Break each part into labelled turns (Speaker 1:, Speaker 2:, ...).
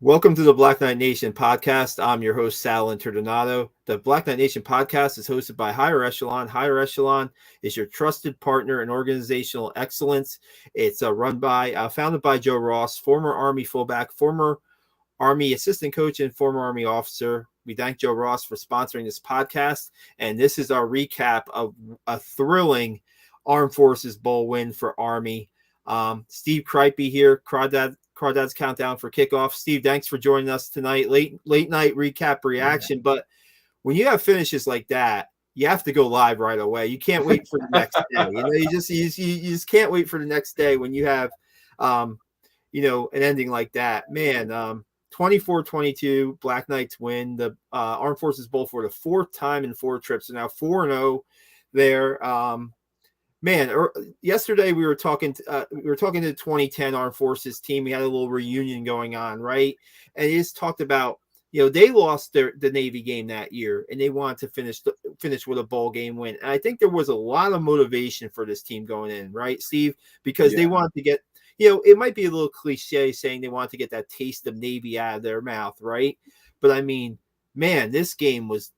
Speaker 1: Welcome to the Black Knight Nation podcast. I'm your host, Sal Interdonato. The Black Knight Nation podcast is hosted by Higher Echelon. Higher Echelon is your trusted partner in organizational excellence. It's founded by Joe Ross, former Army fullback, former Army assistant coach, and former Army officer. We thank Joe Ross for sponsoring this podcast. And this is our recap of a thrilling Armed Forces Bowl win for Army. Steve Kripke here, Crawdad's Countdown for Kickoff. Steve, thanks for joining us tonight. Late night recap reaction. Yeah. But when you have finishes like that, you have to go live right away. You can't wait for the next day. You just can't wait for the next day when you have, an ending like that. Man, 24-22, Black Knights win the Armed Forces Bowl for the fourth time in 4 trips. So now 4-0 there. Yesterday we were talking to the 2010 Armed Forces team. We had a little reunion going on, right? And he just talked about, they lost the Navy game that year, and they wanted to finish with a bowl game win. And I think there was a lot of motivation for this team going in, right, Steve? Because they wanted to get, it might be a little cliche saying they wanted to get that taste of Navy out of their mouth, right? But I mean, man, this game was.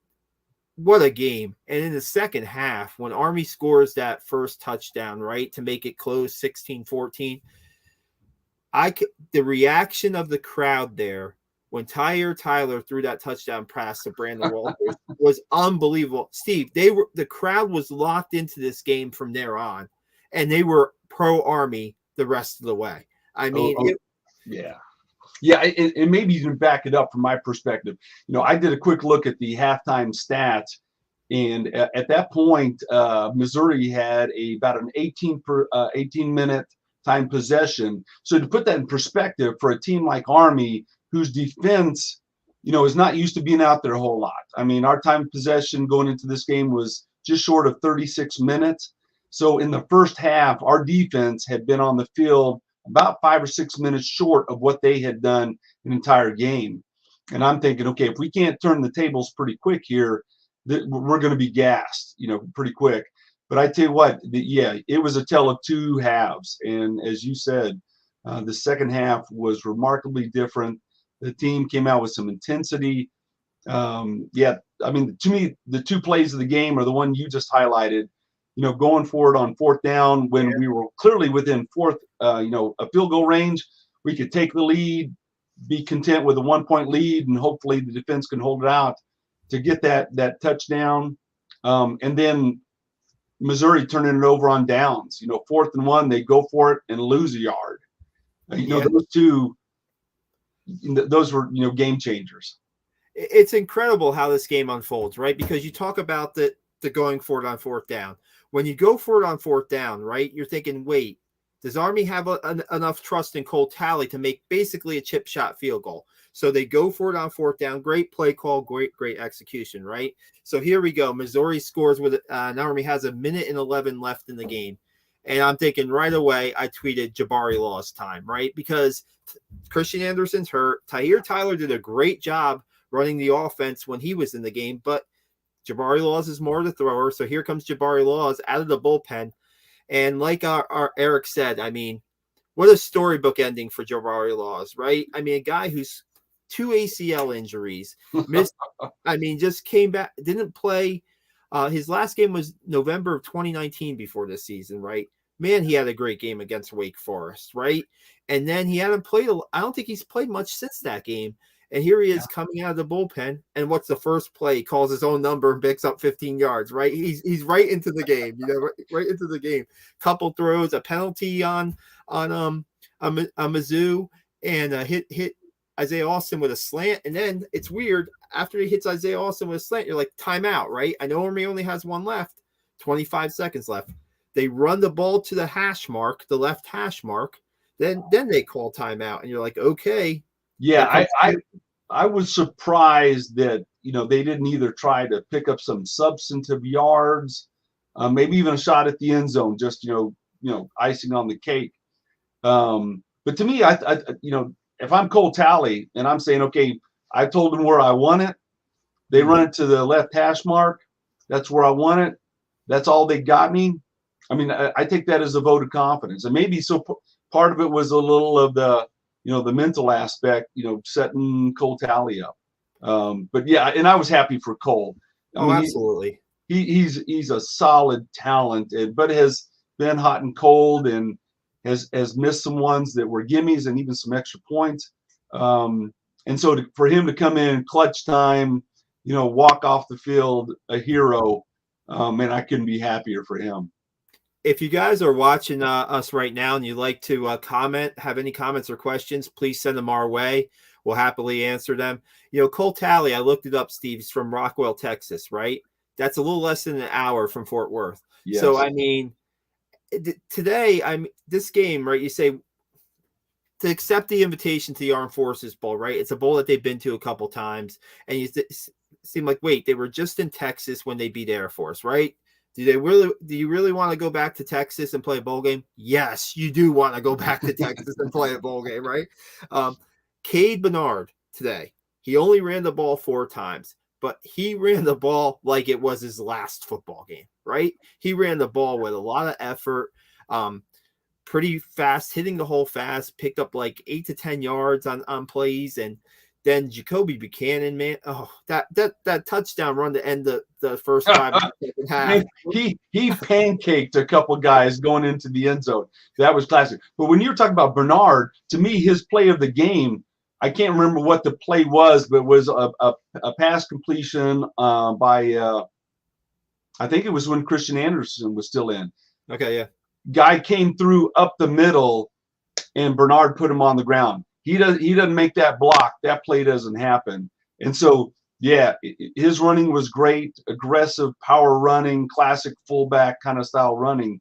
Speaker 1: What a game. And in the second half, when Army scores that first touchdown, right, to make it close 16-14, the reaction of the crowd there when Tyler threw that touchdown pass to Brandon Walters was unbelievable. Steve, the crowd was locked into this game from there on, and they were pro-Army the rest of the way. I mean,
Speaker 2: Yeah, and maybe you can back it up from my perspective. I did a quick look at the halftime stats, and at that point, Missouri had about an 18-minute time possession. So to put that in perspective, for a team like Army, whose defense, is not used to being out there a whole lot. I mean, our time possession going into this game was just short of 36 minutes. So in the first half, our defense had been on the field about 5 or 6 minutes short of what they had done an entire game. And I'm thinking, okay, if we can't turn the tables pretty quick here, we're going to be gassed, pretty quick. But I tell you what, it was a tale of two halves. And as you said, the second half was remarkably different. The team came out with some intensity. I mean, to me, the 2 plays of the game are the one you just highlighted. Going forward on fourth down when we were clearly within a field goal range, we could take the lead, be content with a 1-point lead, and hopefully the defense can hold it out to get that touchdown. And then Missouri turning it over on downs. 4th and 1, they go for it and lose a yard. Those two, those were game changers.
Speaker 1: It's incredible how this game unfolds, right? Because you talk about the going for it on 4th down. When you go for it on 4th down, right, you're thinking, wait, does Army have enough trust in Cole Talley to make basically a chip shot field goal? So they go for it on 4th down. Great play call, great execution, right? So here we go. Missouri scores with now Army has 1:11 left in the game. And I'm thinking right away, I tweeted Jabari Law's time, right? Because Christian Anderson's hurt. Tyler did a great job running the offense when he was in the game, but Jabari Laws is more the thrower. So here comes Jabari Laws out of the bullpen. And like our Eric said, I mean, what a storybook ending for Jabari Laws, right? I mean, a guy who's 2 ACL injuries, just came back, didn't play. His last game was November of 2019 before this season, right? Man, he had a great game against Wake Forest, right? And then he hadn't played. I don't think he's played much since that game. And here he is coming out of the bullpen. And what's the first play? He calls his own number and picks up 15 yards, right? He's right into the game, right into the game. Couple throws, a penalty on Mizzou, and hit Isaiah Austin with a slant. And then it's weird. After he hits Isaiah Austin with a slant, you're like, timeout, right? I know Army only has 1 left, 25 seconds left. They run the ball to the hash mark, the left hash mark. Then they call timeout. And you're like, okay.
Speaker 2: Yeah, I was surprised that they didn't either try to pick up some substantive yards, maybe even a shot at the end zone, just icing on the cake. But to me, I if I'm Cole Talley and I'm saying, okay, I told them where I want it, they run it to the left hash mark. That's where I want it. That's all they got me. I mean, I take that as a vote of confidence, and maybe so. Part of it was a little of the the mental aspect, setting Cole Talley up. But yeah, and I was happy for Cole. I mean,
Speaker 1: absolutely.
Speaker 2: He's a solid talent, but has been hot and cold, and has missed some ones that were gimmies and even some extra points. And so for him to come in clutch time, walk off the field a hero, man, I couldn't be happier for him.
Speaker 1: If you guys are watching us right now and you'd like to have any comments or questions, please send them our way. We'll happily answer them. Cole Talley, I looked it up, Steve. He's from Rockwell, Texas, right? That's a little less than an hour from Fort Worth. Yes. So, I mean, today, this game, right, you say to accept the invitation to the Armed Forces Bowl, right? It's a bowl that they've been to a couple times. And you seem like, wait, they were just in Texas when they beat Air Force, right? Do you really want to go back to Texas and play a bowl game? Yes, you do want to go back to Texas and play a bowl game, right? Cade Bernard today, he only ran the ball 4 times, but he ran the ball like it was his last football game, right? He ran the ball with a lot of effort, pretty fast, hitting the hole fast, picked up like 8 to 10 yards on plays. And then Jacoby Buchanan, man, that touchdown run to end the first 5 of the second half.
Speaker 2: He pancaked a couple guys going into the end zone. That was classic. But when you're talking about Bernard, to me, his play of the game, I can't remember what the play was, but it was a pass completion by I think it was when Christian Anderson was still in.
Speaker 1: Okay, yeah.
Speaker 2: Guy came through up the middle, and Bernard put him on the ground. He doesn't make that block. That play doesn't happen. And so, yeah, his running was great, aggressive, power running, classic fullback kind of style running.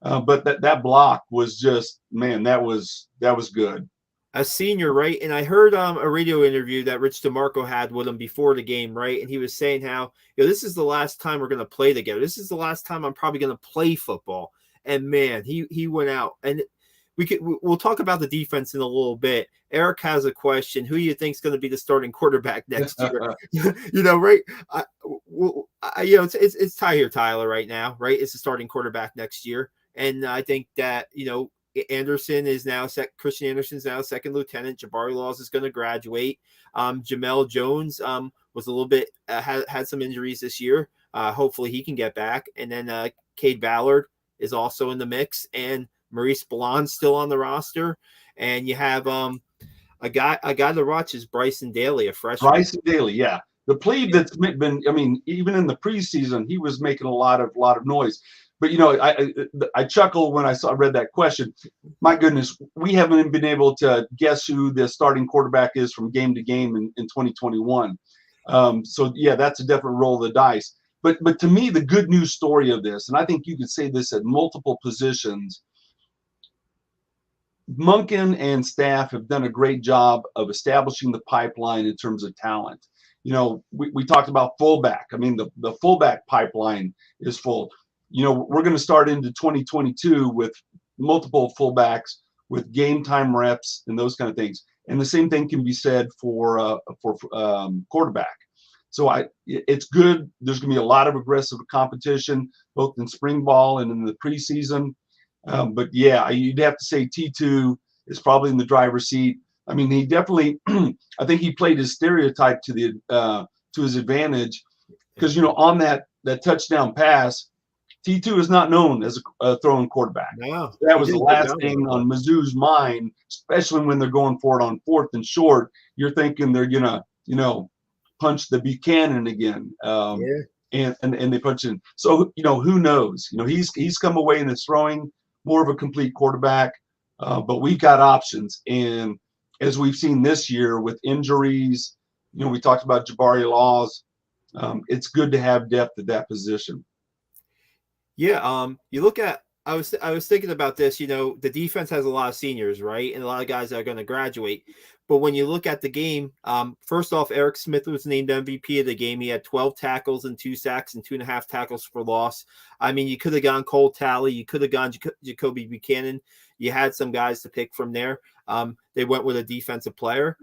Speaker 2: But that block was just, man, that was good.
Speaker 1: A senior, right? And I heard a radio interview that Rich DeMarco had with him before the game, right? And he was saying how, this is the last time we're going to play together. This is the last time I'm probably going to play football. And man, he went out. And we'll talk about the defense in a little bit. Eric has a question. Who do you think is going to be the starting quarterback next year? Right? It's Tyler right now, right? It's the starting quarterback next year. And I think that, Anderson is now Christian Anderson is now second lieutenant. Jabari Laws is going to graduate. Jamel Jones was a little bit had some injuries this year. Hopefully he can get back. And then Cade Ballard is also in the mix, and Maurice Ballon's still on the roster. And you have a guy to watch is Bryson Daly, a freshman.
Speaker 2: Bryson Daly, yeah. The plebe that's been, even in the preseason, he was making a lot of noise. But I chuckle when I read that question. My goodness, we haven't been able to guess who the starting quarterback is from game to game in 2021. So yeah, that's a different roll of the dice. But to me, the good news story of this, and I think you could say this at multiple positions, Monken and staff have done a great job of establishing the pipeline in terms of talent. We talked about fullback. The fullback pipeline is full. We're going to start into 2022 with multiple fullbacks with game time reps and those kind of things. And the same thing can be said for quarterback. So it's good. There's going to be a lot of aggressive competition, both in spring ball and in the preseason. But yeah, you'd have to say T2 is probably in the driver's seat. He definitely, I think he played his stereotype to his advantage, because on that touchdown pass, T2 is not known as a throwing quarterback.
Speaker 1: No,
Speaker 2: that was the last thing on Mizzou's mind, especially when they're going for it on 4th and short. You're thinking they're gonna, punch the Buchanan again, and they punch in. So who knows? He's come away in his throwing more of a complete quarterback, but we've got options. And as we've seen this year with injuries, we talked about Jabari Laws. It's good to have depth at that position.
Speaker 1: Yeah, you look at I was thinking about this, the defense has a lot of seniors, right? And a lot of guys that are going to graduate. But when you look at the game, first off, Eric Smith was named MVP of the game. He had 12 tackles and 2 sacks and 2.5 tackles for loss. You could have gone Cole Talley. You could have gone Jacoby Buchanan. You had some guys to pick from there. They went with a defensive player.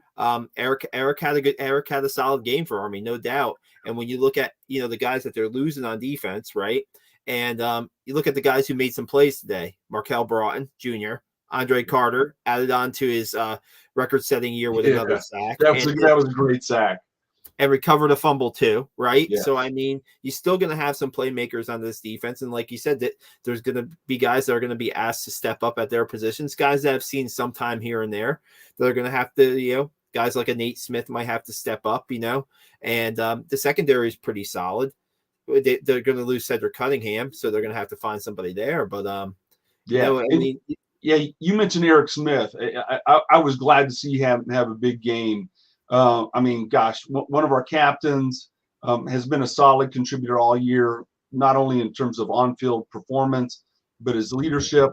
Speaker 1: Eric had a solid game for Army, no doubt. And when you look at, the guys that they're losing on defense, right? And you look at the guys who made some plays today. Markel Broughton Jr., Andre Carter added on to his record-setting year with another sack.
Speaker 2: That was a great sack.
Speaker 1: And recovered a fumble too, right?
Speaker 2: Yeah.
Speaker 1: So, I mean, you're still going to have some playmakers on this defense. And like you said, that there's going to be guys that are going to be asked to step up at their positions, guys that have seen some time here and there. They're going to have to, guys like a Nate Smith might have to step up, and the secondary is pretty solid. They're going to lose Cedric Cunningham, so they're going to have to find somebody there. But,
Speaker 2: you mentioned Eric Smith. I was glad to see him have a big game. I mean, gosh, one of our captains has been a solid contributor all year, not only in terms of on-field performance, but his leadership.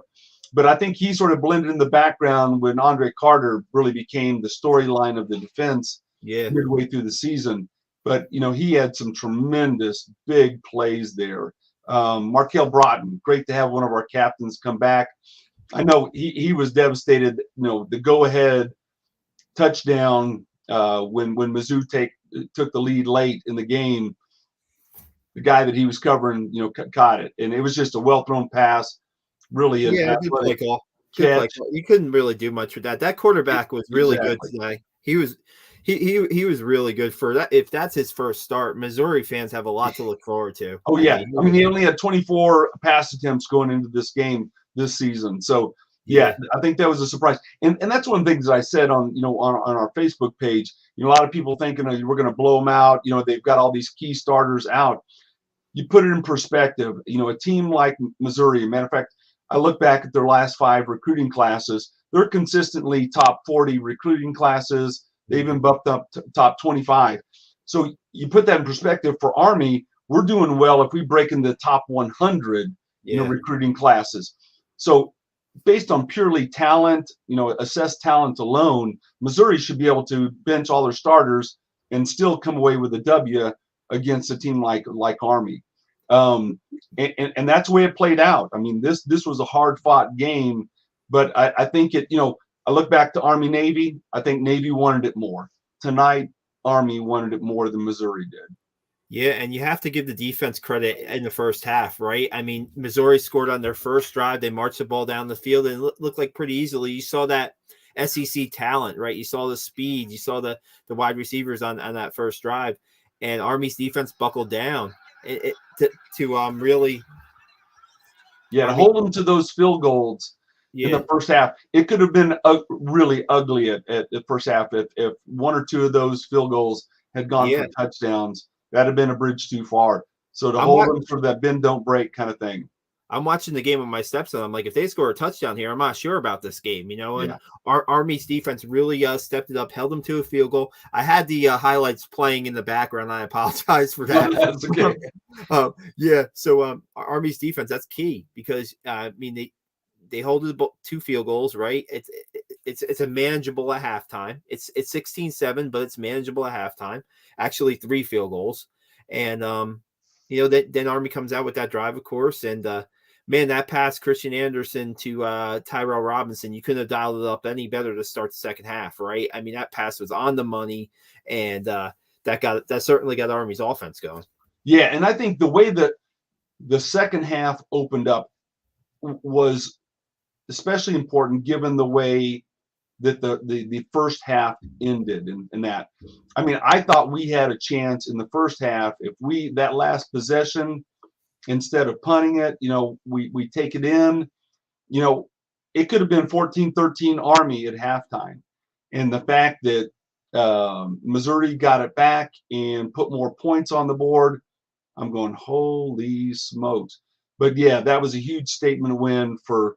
Speaker 2: But I think he sort of blended in the background when Andre Carter really became the storyline of the defense midway through the season. But, he had some tremendous big plays there. Markel Broughton, great to have one of our captains come back. I know he was devastated, the go-ahead touchdown when Mizzou took the lead late in the game. The guy that he was covering, caught it, and it was just a well-thrown pass. Really, an athletic catch.
Speaker 1: You couldn't really do much with that. That quarterback was really good today. He was really good for that. If that's his first start, Missouri fans have a lot to look forward to.
Speaker 2: Oh yeah, I mean, he only had 24 pass attempts going into this game this season. So yeah, I think that was a surprise. And that's one of the things that I said on our Facebook page. A lot of people thinking we're going to blow them out. They've got all these key starters out. You put it in perspective. A team like Missouri, matter of fact, I look back at their last 5 recruiting classes. They're consistently top 40 recruiting classes. They even bumped up to top 25. So you put that in perspective for Army, we're doing well if we break in the top 100 recruiting classes. So based on purely talent, assessed talent alone, Missouri should be able to bench all their starters and still come away with a W against a team like Army. And that's the way it played out. I mean, this was a hard-fought game, but I think it, I look back to Army-Navy. I think Navy wanted it more. Tonight, Army wanted it more than Missouri did.
Speaker 1: Yeah, and you have to give the defense credit in the first half, right? I mean, Missouri scored on their first drive. They marched the ball down the field and it looked like pretty easily. You saw that SEC talent, right? You saw the speed. You saw the wide receivers on that first drive. And Army's defense buckled down to really –
Speaker 2: to hold them to those field goals in the first half. It could have been really ugly at the first half if one or two of those field goals had gone for touchdowns. That'd have been a bridge too far. So to hold them for that bend don't break kind of thing.
Speaker 1: I'm watching the game with my stepson. I'm like, if they score a touchdown here, I'm not sure about this game, And our Army's defense really stepped it up, held them to a field goal. I had the highlights playing in the background. I apologize for that.
Speaker 2: That's okay.
Speaker 1: So Army's defense, that's key because they hold the 2 field goals, right? It's a manageable at halftime. It's 16-7, but it's manageable at halftime. Actually, 3 field goals, and then Army comes out with that drive, of course, and man, that pass Christian Anderson to Tyrell Robinson, you couldn't have dialed it up any better to start the second half, right? I mean, that pass was on the money, and that certainly got Army's offense going.
Speaker 2: Yeah, and I think the way that the second half opened up was especially important given the way that the first half ended in that. I mean, I thought we had a chance in the first half if that last possession, instead of punting it, we take it in, it could have been 14-13 Army at halftime. And the fact that Missouri got it back and put more points on the board, I'm going, holy smokes. But yeah, that was a huge statement win for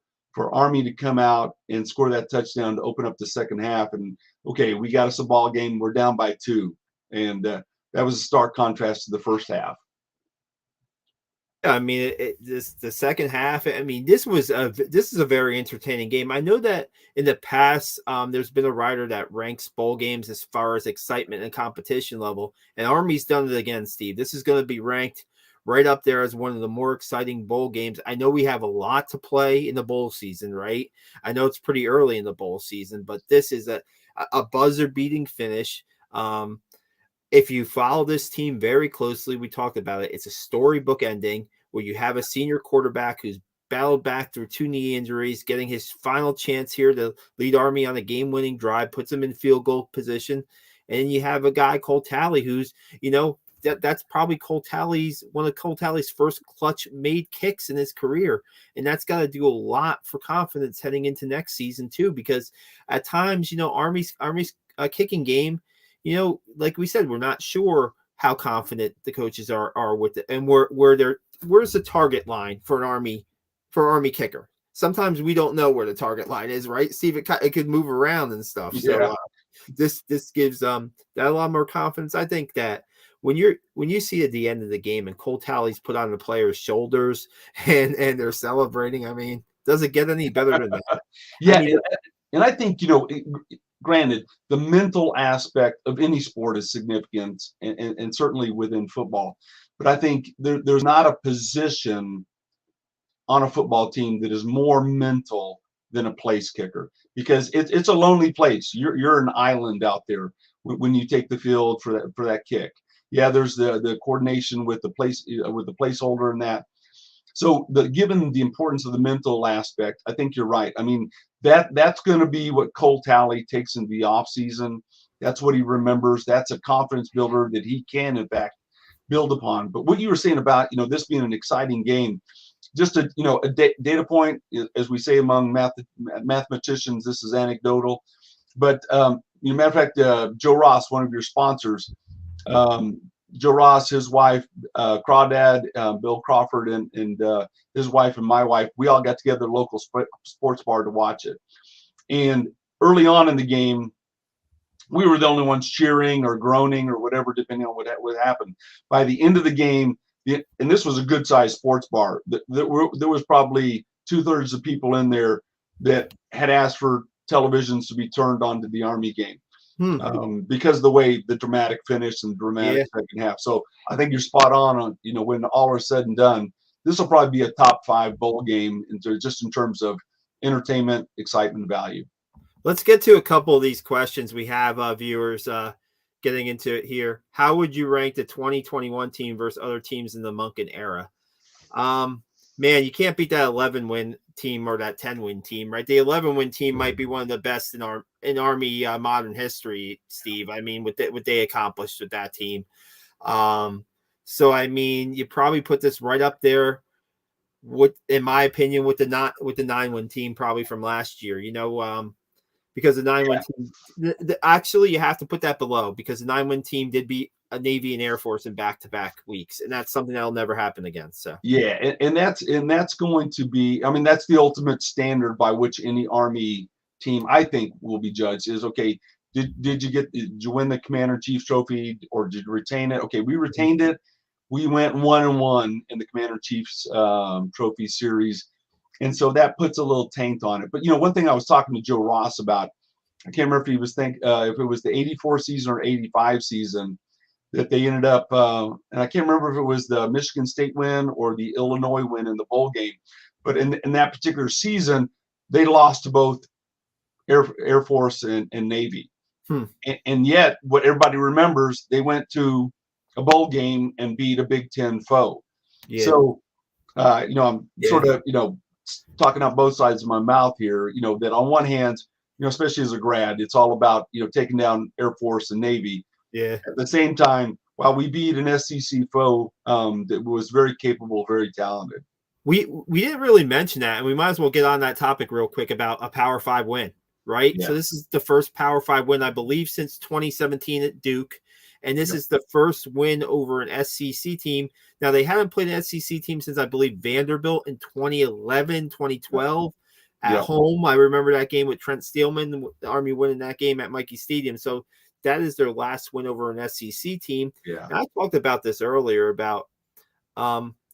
Speaker 2: Army to come out and score that touchdown to open up the second half. And okay, we got us a ball game. We're down by 2. And that was a stark contrast to the first half.
Speaker 1: Yeah, I mean, the second half. I mean, this is a very entertaining game. I know that in the past, there's been a writer that ranks bowl games as far as excitement and competition level, and Army's done it again, Steve. This is going to be ranked right up there as one of the more exciting bowl games. I know we have a lot to play in the bowl season, right? I know it's pretty early in the bowl season, but this is a buzzer-beating finish. If you follow this team very closely, we talked about it. It's a storybook ending where you have a senior quarterback who's battled back through 2 knee injuries, getting his final chance here to lead Army on a game-winning drive, puts him in field goal position. And you have a guy, Cole Talley, who's, that's probably one of Cole Talley's first clutch made kicks in his career. And that's got to do a lot for confidence heading into next season too, because at times, Army's kicking game, like we said, we're not sure how confident the coaches are with it, and where's the target line for Army kicker. Sometimes we don't know where the target line is, right, Steve? It could move around and stuff.
Speaker 2: Yeah.
Speaker 1: So this gives that a lot more confidence. I think that when you see at the end of the game and Cole Talley's put on the players' shoulders and they're celebrating, I mean, does it get any better than that?
Speaker 2: Yeah, and I think, granted, the mental aspect of any sport is significant, and certainly within football. But I think there's not a position on a football team that is more mental than a place kicker, because it's a lonely place. You're an island out there when you take the field for that kick. Yeah, there's the coordination with the placeholder and that. So given the importance of the mental aspect, I think you're right. I mean, that's going to be what Cole Talley takes into the offseason. That's what he remembers. That's a confidence builder that he can, in fact, build upon. But what you were saying about, this being an exciting game, just a data point, as we say among mathematicians, this is anecdotal. But matter of fact, Joe Ross, one of your sponsors, Joe Ross, his wife, Crawdad, Bill Crawford, and his wife and my wife, we all got together at a local sports bar to watch it. And early on in the game, we were the only ones cheering or groaning or whatever, depending on what happened. By the end of the game, and this was a good-sized sports bar, there was probably 2/3 of people in there that had asked for televisions to be turned on to the Army game. Because of the way the dramatic finish and dramatic second half. So I think you're spot on, when all are said and done, this will probably be a top 5 bowl game just in terms of entertainment, excitement, value.
Speaker 1: Let's get to a couple of these questions. We have viewers getting into it here. How would you rank the 2021 team versus other teams in the Monken era? Man, you can't beat that 11-win team or that 10-win team, right? The 11-win team might be one of the best in Army modern history, Steve. I mean, what they accomplished with that team. So I mean, you probably put this right up there in my opinion, with the 9-win team probably from last year. Because the 9-win team, actually, you have to put that below, because the 9-win team did beat a Navy and Air Force in back-to-back weeks, and that's something that'll never happen again. So
Speaker 2: yeah, and that's going to be, I mean, that's the ultimate standard by which any Army team, I think, will be judged. Is, okay, did you win the Commander-in-Chief's trophy, or did you retain it? Okay, we retained it. We went 1-1 in the Commander-in-Chief's trophy series. And so that puts a little taint on it. But, one thing I was talking to Joe Ross about, I can't remember if it was the 84 season or 85 season that they ended up, and I can't remember if it was the Michigan State win or the Illinois win in the bowl game. But in that particular season, they lost to both Air Force and Navy. And yet, what everybody remembers, they went to a bowl game and beat a Big Ten foe. Yeah. So, I'm sort of, talking out both sides of my mouth here, that on one hand, especially as a grad, it's all about, taking down Air Force and Navy.
Speaker 1: Yeah.
Speaker 2: At the same time, while we beat an SEC foe that was very capable, very talented.
Speaker 1: We didn't really mention that, and we might as well get on that topic real quick about a Power 5 win, right? Yeah. So this is the first Power 5 win, I believe, since 2017 at Duke. And this is the first win over an SEC team. Now, they haven't played an SEC team since, I believe, Vanderbilt in 2011, 2012 at home. I remember that game with Trent Steelman, the Army winning that game at Mikey Stadium. So that is their last win over an SEC team. Yeah. And I talked about this earlier about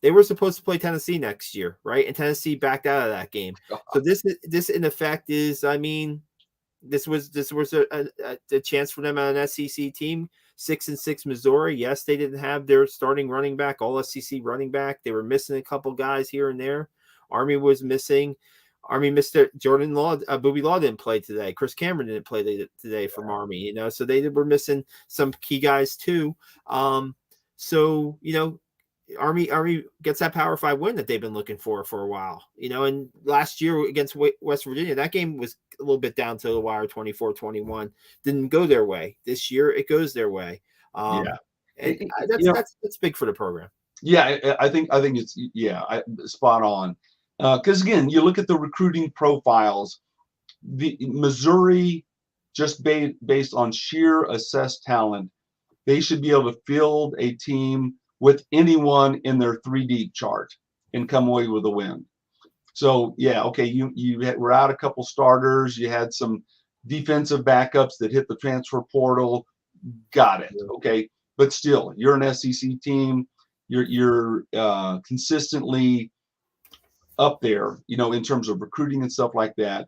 Speaker 1: they were supposed to play Tennessee next year, right? And Tennessee backed out of that game. So this in effect is, I mean, this was a chance for them on an SEC team. 6-6 Missouri. Yes, they didn't have their starting running back, all SEC running back. They were missing a couple guys here and there. Army was missing. Army missed their Jordan Law. Booby Law didn't play today. Chris Cameron didn't play today from Army. So they were missing some key guys too. So Army gets that Power 5 win that they've been looking for a while. And last year against West Virginia, that game was a little bit down to the wire, 24-21. Didn't go their way. This year, it goes their way.
Speaker 2: Yeah.
Speaker 1: And that's big for the program.
Speaker 2: Yeah, I think it's spot on. Because again, you look at the recruiting profiles. The Missouri, just based on sheer assessed talent, they should be able to field a team with anyone in their 3-deep chart and come away with a win. So yeah, okay, you were out a couple starters. You had some defensive backups that hit the transfer portal. Got it. Okay, but still, you're an SEC team. You're consistently up there, in terms of recruiting and stuff like that.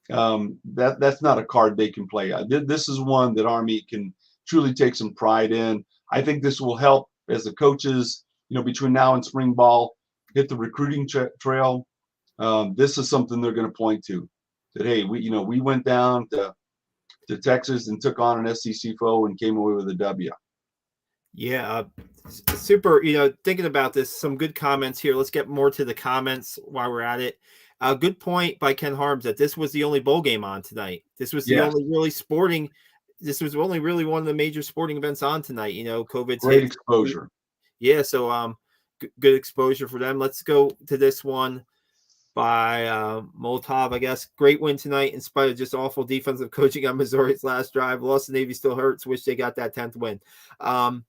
Speaker 2: That's not a card they can play. This is one that Army can truly take some pride in. I think this will help as the coaches, between now and spring ball, hit the recruiting trail. This is something they're going to point to. That hey, we went down to Texas and took on an SEC foe and came away with a W.
Speaker 1: Yeah, super. Thinking about this, some good comments here. Let's get more to the comments while we're at it. Good point by Ken Harms that this was the only bowl game on tonight. This was the only really sporting. This was only really one of the major sporting events on tonight. COVID's
Speaker 2: great exposure.
Speaker 1: Yeah, so good exposure for them. Let's go to this one by Molotov, I guess. Great win tonight in spite of just awful defensive coaching on Missouri's last drive. Lost to Navy still hurts. Wish they got that 10th win. On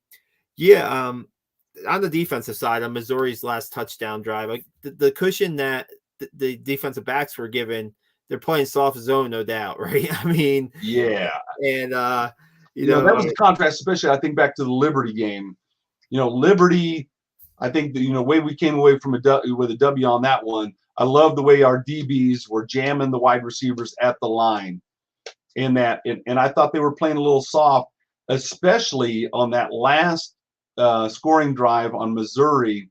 Speaker 1: the defensive side, on Missouri's last touchdown drive, the cushion that the defensive backs were given, they're playing soft zone, no doubt, right? I mean,
Speaker 2: yeah.
Speaker 1: And,
Speaker 2: that was the contrast, especially I think back to the Liberty game. Liberty, I think the way we came away from with a W on that one. I love the way our DBs were jamming the wide receivers at the line and I thought they were playing a little soft, especially on that last scoring drive on Missouri.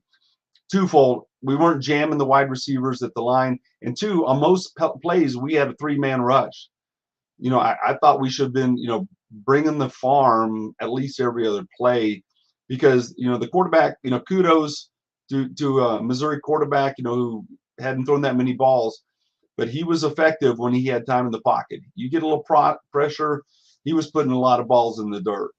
Speaker 2: Twofold, we weren't jamming the wide receivers at the line, and two, on most plays we had a 3-man rush. I thought we should have been bringing the farm at least every other play, because the quarterback, kudos to Missouri quarterback, who hadn't thrown that many balls, but he was effective when he had time in the pocket. You get a little pressure, he was putting a lot of balls in the dirt.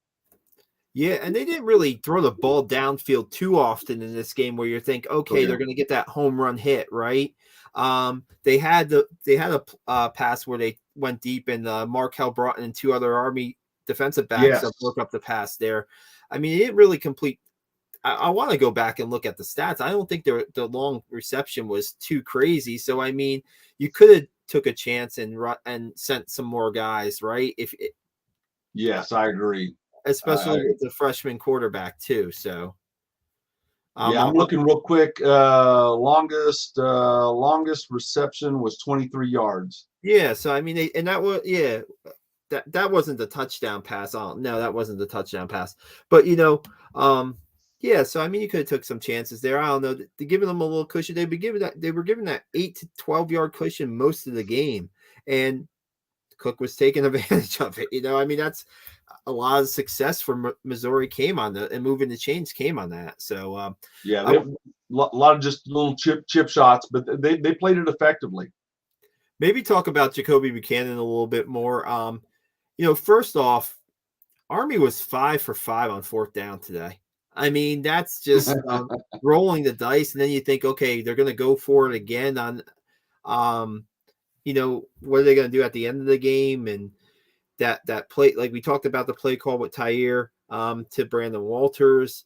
Speaker 1: Yeah, and they didn't really throw the ball downfield too often in this game where you think, okay, they're going to get that home run hit, right? They had a pass where they went deep, and Markel Broughton and 2 other Army defensive backs broke up the pass there. I mean, it didn't really complete. I want to go back and look at the stats. I don't think the long reception was too crazy. So, I mean, you could have took a chance and sent some more guys, right?
Speaker 2: Yes, I agree.
Speaker 1: Especially with the freshman quarterback too. So,
Speaker 2: I'm looking real quick. Longest reception was 23 yards.
Speaker 1: Yeah. So, I mean, that wasn't the touchdown pass. No, that wasn't the touchdown pass. But so I mean, you could have took some chances there. I don't know. They're giving them a little cushion. They were given that 8 to 12 yard cushion most of the game, and Cook was taking advantage of it. I mean, that's a lot of success for Missouri came on that, and moving the chains came on that. So a
Speaker 2: lot of just little chip shots, but they played it effectively.
Speaker 1: Maybe talk about Jacoby Buchanan a little bit more. First off, Army was 5 for 5 on 4th down today. I mean, that's just rolling the dice, and then you think, okay, they're going to go for it again on, what are they going to do at the end of the game? And that play, like we talked about the play call with Tyre to Brandon Walters,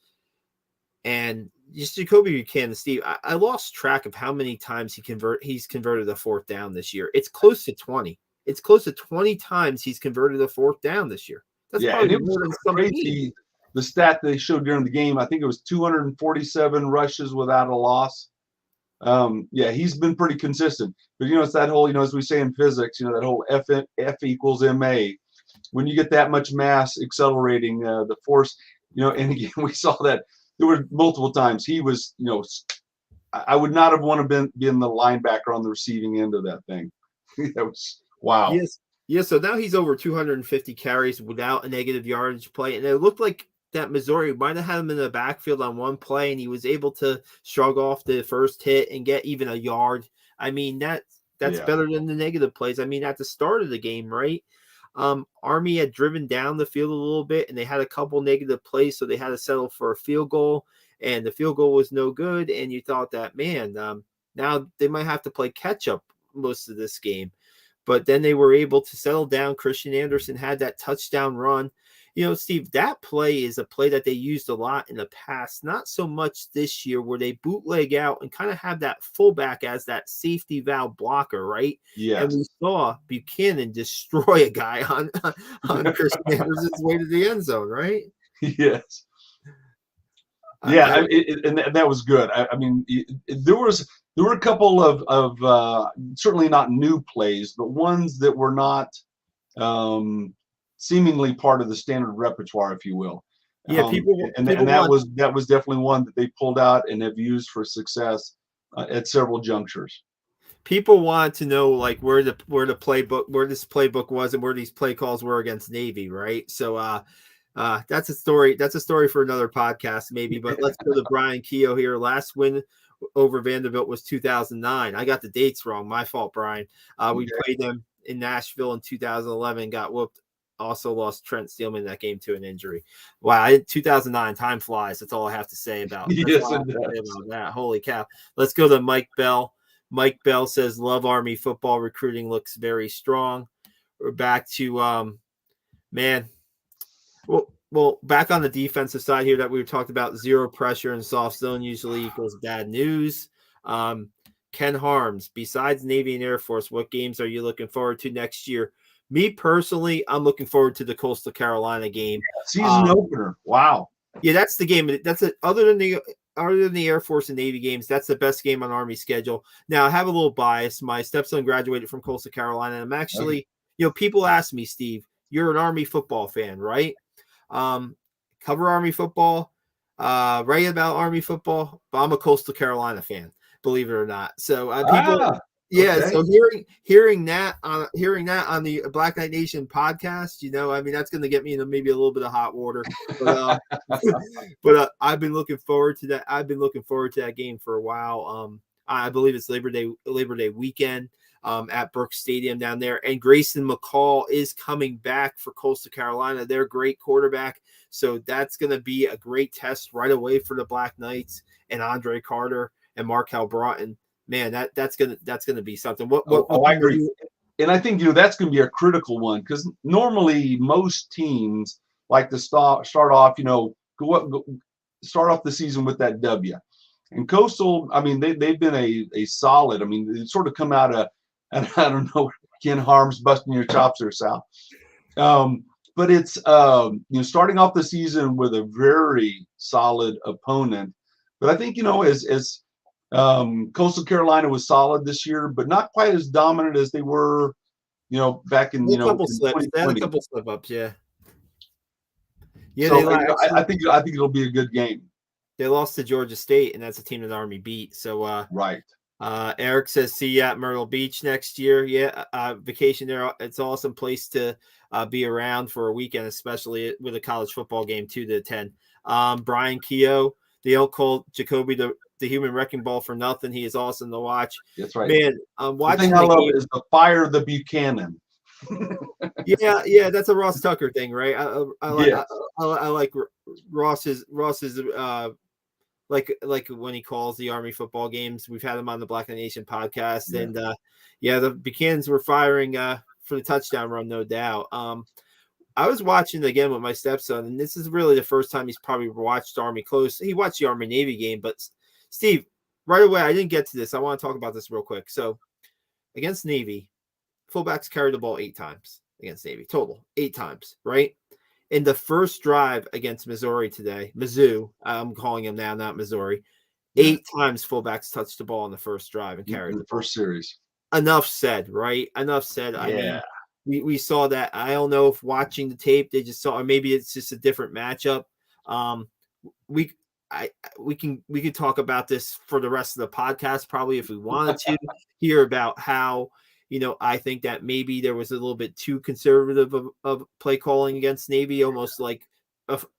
Speaker 1: and just Jacoby Buchanan. Steve, I lost track of how many times he's converted a 4th down this year. It's close to 20. It's close to 20 times he's converted a 4th down this year. That's probably more than some
Speaker 2: crazy. The stat they showed during the game, I think it was 247 rushes without a loss. He's been pretty consistent. But, it's that whole, as we say in physics, that whole F equals ma. When you get that much mass accelerating the force, and again, we saw that there were multiple times he was, I would not have wanted to be in the linebacker on the receiving end of that thing. That was, wow.
Speaker 1: Yes. Yeah, so now he's over 250 carries without a negative yardage play. And it looked like that Missouri might have had him in the backfield on one play, and he was able to shrug off the first hit and get even a yard. I mean, that's better than the negative plays. I mean, at the start of the game, right? Army had driven down the field a little bit, and they had a couple negative plays, so they had to settle for a field goal, and the field goal was no good. And you thought that, man, now they might have to play catch up most of this game. But then they were able to settle down. Christian Anderson had that touchdown run. You know, Steve, that play is a play that they used a lot in the past, not so much this year, where they bootleg out and kind of have that fullback as that safety valve blocker, right?
Speaker 2: Yes.
Speaker 1: And we saw Buchanan destroy a guy on Christian Anderson's way to the end zone, right?
Speaker 2: Yes. Yeah, and that was good. I mean, there were a couple of certainly not new plays, but ones that were not seemingly part of the standard repertoire, if you will.
Speaker 1: Yeah,
Speaker 2: that was definitely one that they pulled out and have used for success at several junctures.
Speaker 1: People want to know like where this playbook was and where these play calls were against Navy, right? So that's a story. That's a story for another podcast, maybe. But let's go to Brian Keogh here. Last win over Vanderbilt was 2009. I got the dates wrong. My fault, Brian. We played them in Nashville in 2011. Got whooped. Also lost Trent Steelman in that game to an injury. Wow, 2009, time flies. That's all I have to say about, that. Holy cow. Let's go to Mike Bell. Mike Bell says, love Army football. Recruiting looks very strong. We're back to, well, back on the defensive side here that we talked about, zero pressure and soft zone usually equals bad news. Ken Harms, besides Navy and Air Force, what games are you looking forward to next year? Me personally, I'm looking forward to the Coastal Carolina game.
Speaker 2: Season opener. Wow.
Speaker 1: Yeah, that's the game. That's it. Other than the Air Force and Navy games, that's the best game on Army schedule. Now, I have a little bias. My stepson graduated from Coastal Carolina. And I'm actually, people ask me, Steve, you're an Army football fan, right? Cover Army football, write about Army football, but I'm a Coastal Carolina fan, believe it or not. So people. Yeah, okay. So hearing that on the Black Knight Nation podcast, I mean, that's going to get me into maybe a little bit of hot water. But, I've been looking forward to that. I've been looking forward to that game for a while. I believe it's Labor Day weekend at Brooks Stadium down there. And Grayson McCall is coming back for Coastal Carolina. They're a great quarterback. So that's going to be a great test right away for the Black Knights and Andre Carter and Markel Broughton. Man, that's gonna be something.
Speaker 2: I agree, and I think that's gonna be a critical one because normally most teams like to start off, start off the season with that W. And Coastal, I mean, they've been a solid. I mean, they sort of come out of, and I don't know, Ken Harms busting your chops there, Sal. But it's starting off the season with a very solid opponent. But I think as Coastal Carolina was solid this year, but not quite as dominant as they were, back in,
Speaker 1: a couple slips. They had a couple slip ups, yeah. Yeah,
Speaker 2: so I think it'll be a good game.
Speaker 1: They lost to Georgia State, and that's a team that Army beat. So
Speaker 2: right.
Speaker 1: Eric says, see you at Myrtle Beach next year. Yeah, vacation there. It's an awesome place to be around for a weekend, especially with a college football game too to attend. Brian Keogh, they don't call Jacoby the human wrecking ball for nothing. He is awesome to watch.
Speaker 2: That's right.
Speaker 1: Man, watching
Speaker 2: the thing I love is the fire the Buchanan.
Speaker 1: yeah, that's a Ross Tucker thing, right? I like Ross's like when he calls the Army football games. We've had him on the Black Nation podcast, and the Buchanans were firing for the touchdown run, no doubt. I was watching again with my stepson, and this is really the first time he's probably watched Army close. He watched the Army Navy game, but Steve, right away, I didn't get to this. I want to talk about this real quick. So against Navy, fullbacks carried the ball 8 times against Navy, total 8 times, right? In the first drive against Missouri today, Mizzou, I'm calling him now, not Missouri, 8 times fullbacks touched the ball in the first drive and carried
Speaker 2: the first series.
Speaker 1: Enough said, right? Enough said. I mean, we saw that. I don't know if watching the tape they just saw, or maybe it's just a different matchup. We could talk about this for the rest of the podcast, probably if we wanted to hear about how, I think that maybe there was a little bit too conservative of play calling against Navy, almost like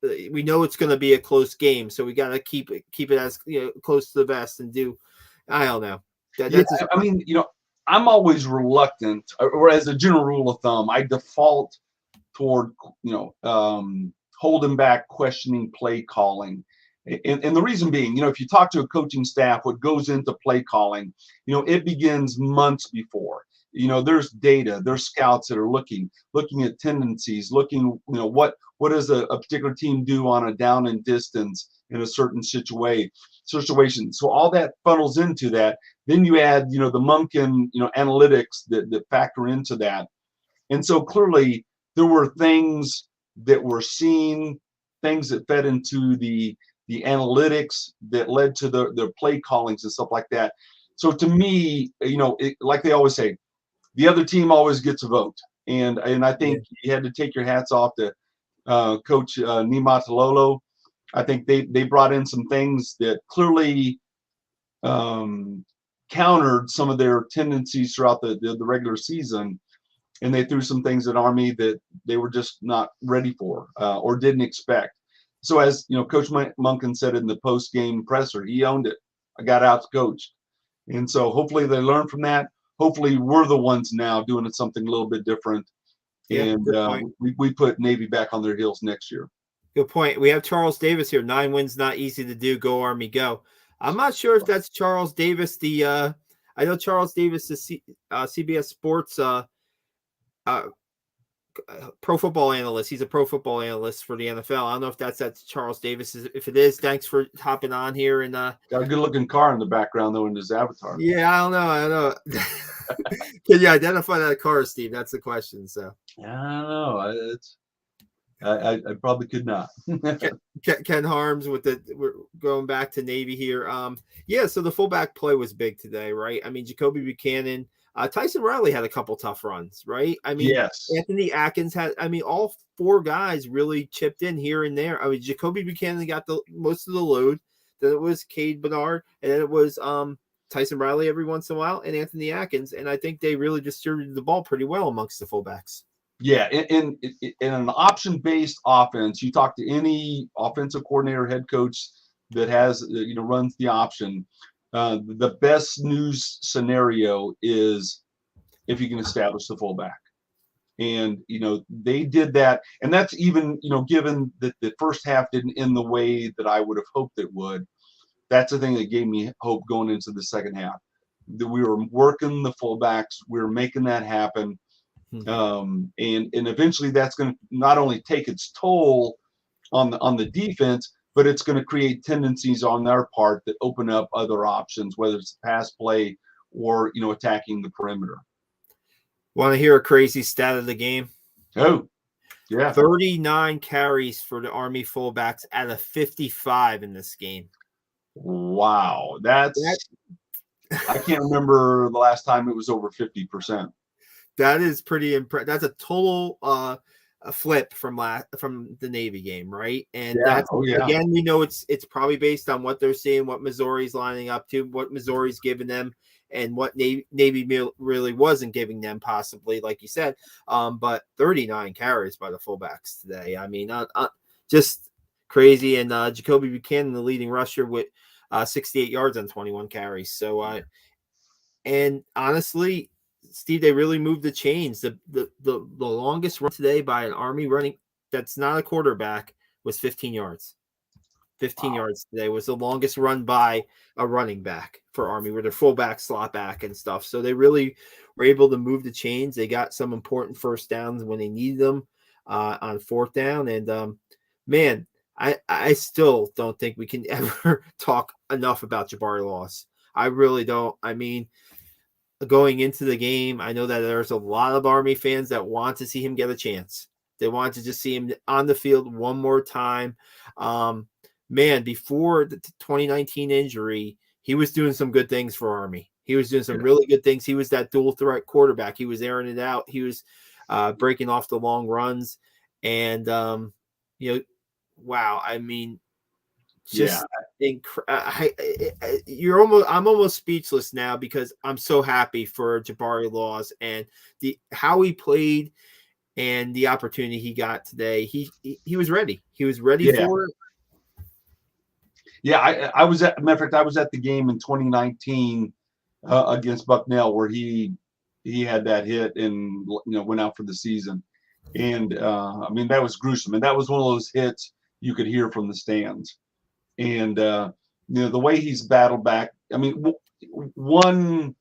Speaker 1: we know it's going to be a close game, so we got to keep it as close to the vest and do. I don't know.
Speaker 2: I mean, I'm always reluctant, or as a general rule of thumb, I default toward holding back, questioning play calling. And the reason being, if you talk to a coaching staff, what goes into play calling, it begins months before. There's data, there's scouts that are looking at tendencies, looking, what does a particular team do on a down and distance in a certain situation. So all that funnels into that. Then you add, the Monken, analytics that factor into that. And so clearly there were things that were seen, things that fed into the analytics that led to the play callings and stuff like that. So to me, like they always say, the other team always gets a vote. And I think you had to take your hats off to Coach Nimatalolo. I think they brought in some things that clearly countered some of their tendencies throughout the regular season. And they threw some things at Army that they were just not ready for or didn't expect. So as Coach Monken said in the post-game presser, he owned it. I got out coached. And so hopefully they learn from that. Hopefully we're the ones now doing something a little bit different.
Speaker 1: Yeah,
Speaker 2: and we put Navy back on their heels next year.
Speaker 1: Good point. We have Charles Davis here. 9 wins, not easy to do. Go Army, go. I'm not sure if that's Charles Davis. I know Charles Davis is CBS Sports pro football analyst. He's a pro football analyst for the NFL. I don't know if that's Charles Davis. If it is, thanks for hopping on here. And got
Speaker 2: a good looking car in the background though in his avatar.
Speaker 1: Yeah, I don't know. Can you identify that car, Steve? That's the question. So
Speaker 2: I don't know. I probably could not.
Speaker 1: Ken Harms we're going back to Navy here. So the fullback play was big today, right? I mean, Jacoby Buchanan, Tyson Riley had a couple tough runs, right? I mean,
Speaker 2: yes.
Speaker 1: Anthony Atkins all 4 guys really chipped in here and there. I mean, Jacoby Buchanan got the most of the load. Then it was Cade Bernard, and then it was Tyson Riley every once in a while, and Anthony Atkins. And I think they really distributed the ball pretty well amongst the fullbacks.
Speaker 2: Yeah, in an option-based offense, you talk to any offensive coordinator, head coach that has runs the option. The best news scenario is if you can establish the fullback, and they did that, and that's even given that the first half didn't end the way that I would have hoped it would. That's the thing that gave me hope going into the second half. That we were working the fullbacks, we were making that happen. And eventually that's going to not only take its toll on the defense, but it's going to create tendencies on their part that open up other options, whether it's pass play or attacking the perimeter.
Speaker 1: Want to hear a crazy stat of the game?
Speaker 2: Oh, yeah.
Speaker 1: 39 carries for the Army fullbacks out of 55 in this game.
Speaker 2: Wow, I can't remember the last time it was over 50%.
Speaker 1: That is pretty impressive. That's a total a flip from the Navy game, right? And again, we know it's probably based on what they're seeing, what Missouri's lining up to, what Missouri's giving them, and what Navy really wasn't giving them, possibly, like you said. But 39 carries by the fullbacks today. I mean, just crazy. And Jacoby Buchanan, the leading rusher, with 68 yards on 21 carries. So, and honestly, Steve, they really moved the chains. The longest run today by an Army running that's not a quarterback was 15 yards. 15 yards today was the longest run by a running back for Army, with their fullback, slot back, and stuff. So they really were able to move the chains. They got some important first downs when they needed them on 4th down. And man, I still don't think we can ever talk enough about Jabari Laws. I really don't. I mean, going into the game, I know that there's a lot of Army fans that want to see him get a chance. They want to just see him on the field one more time. Man, before the 2019 injury, he was doing some good things for Army. He was doing some really good things. He was that dual threat quarterback. He was airing it out. He was breaking off the long runs. And, wow. I mean, just I'm almost speechless now, because I'm so happy for Jabari Laws and how he played and the opportunity he got today, he was ready. He was ready
Speaker 2: Yeah.
Speaker 1: for it.
Speaker 2: Yeah, I was at, matter of fact, I was at the game in 2019 against Bucknell where he had that hit and went out for the season, and I mean that was gruesome, and that was one of those hits you could hear from the stands, and the way he's battled back. I mean, one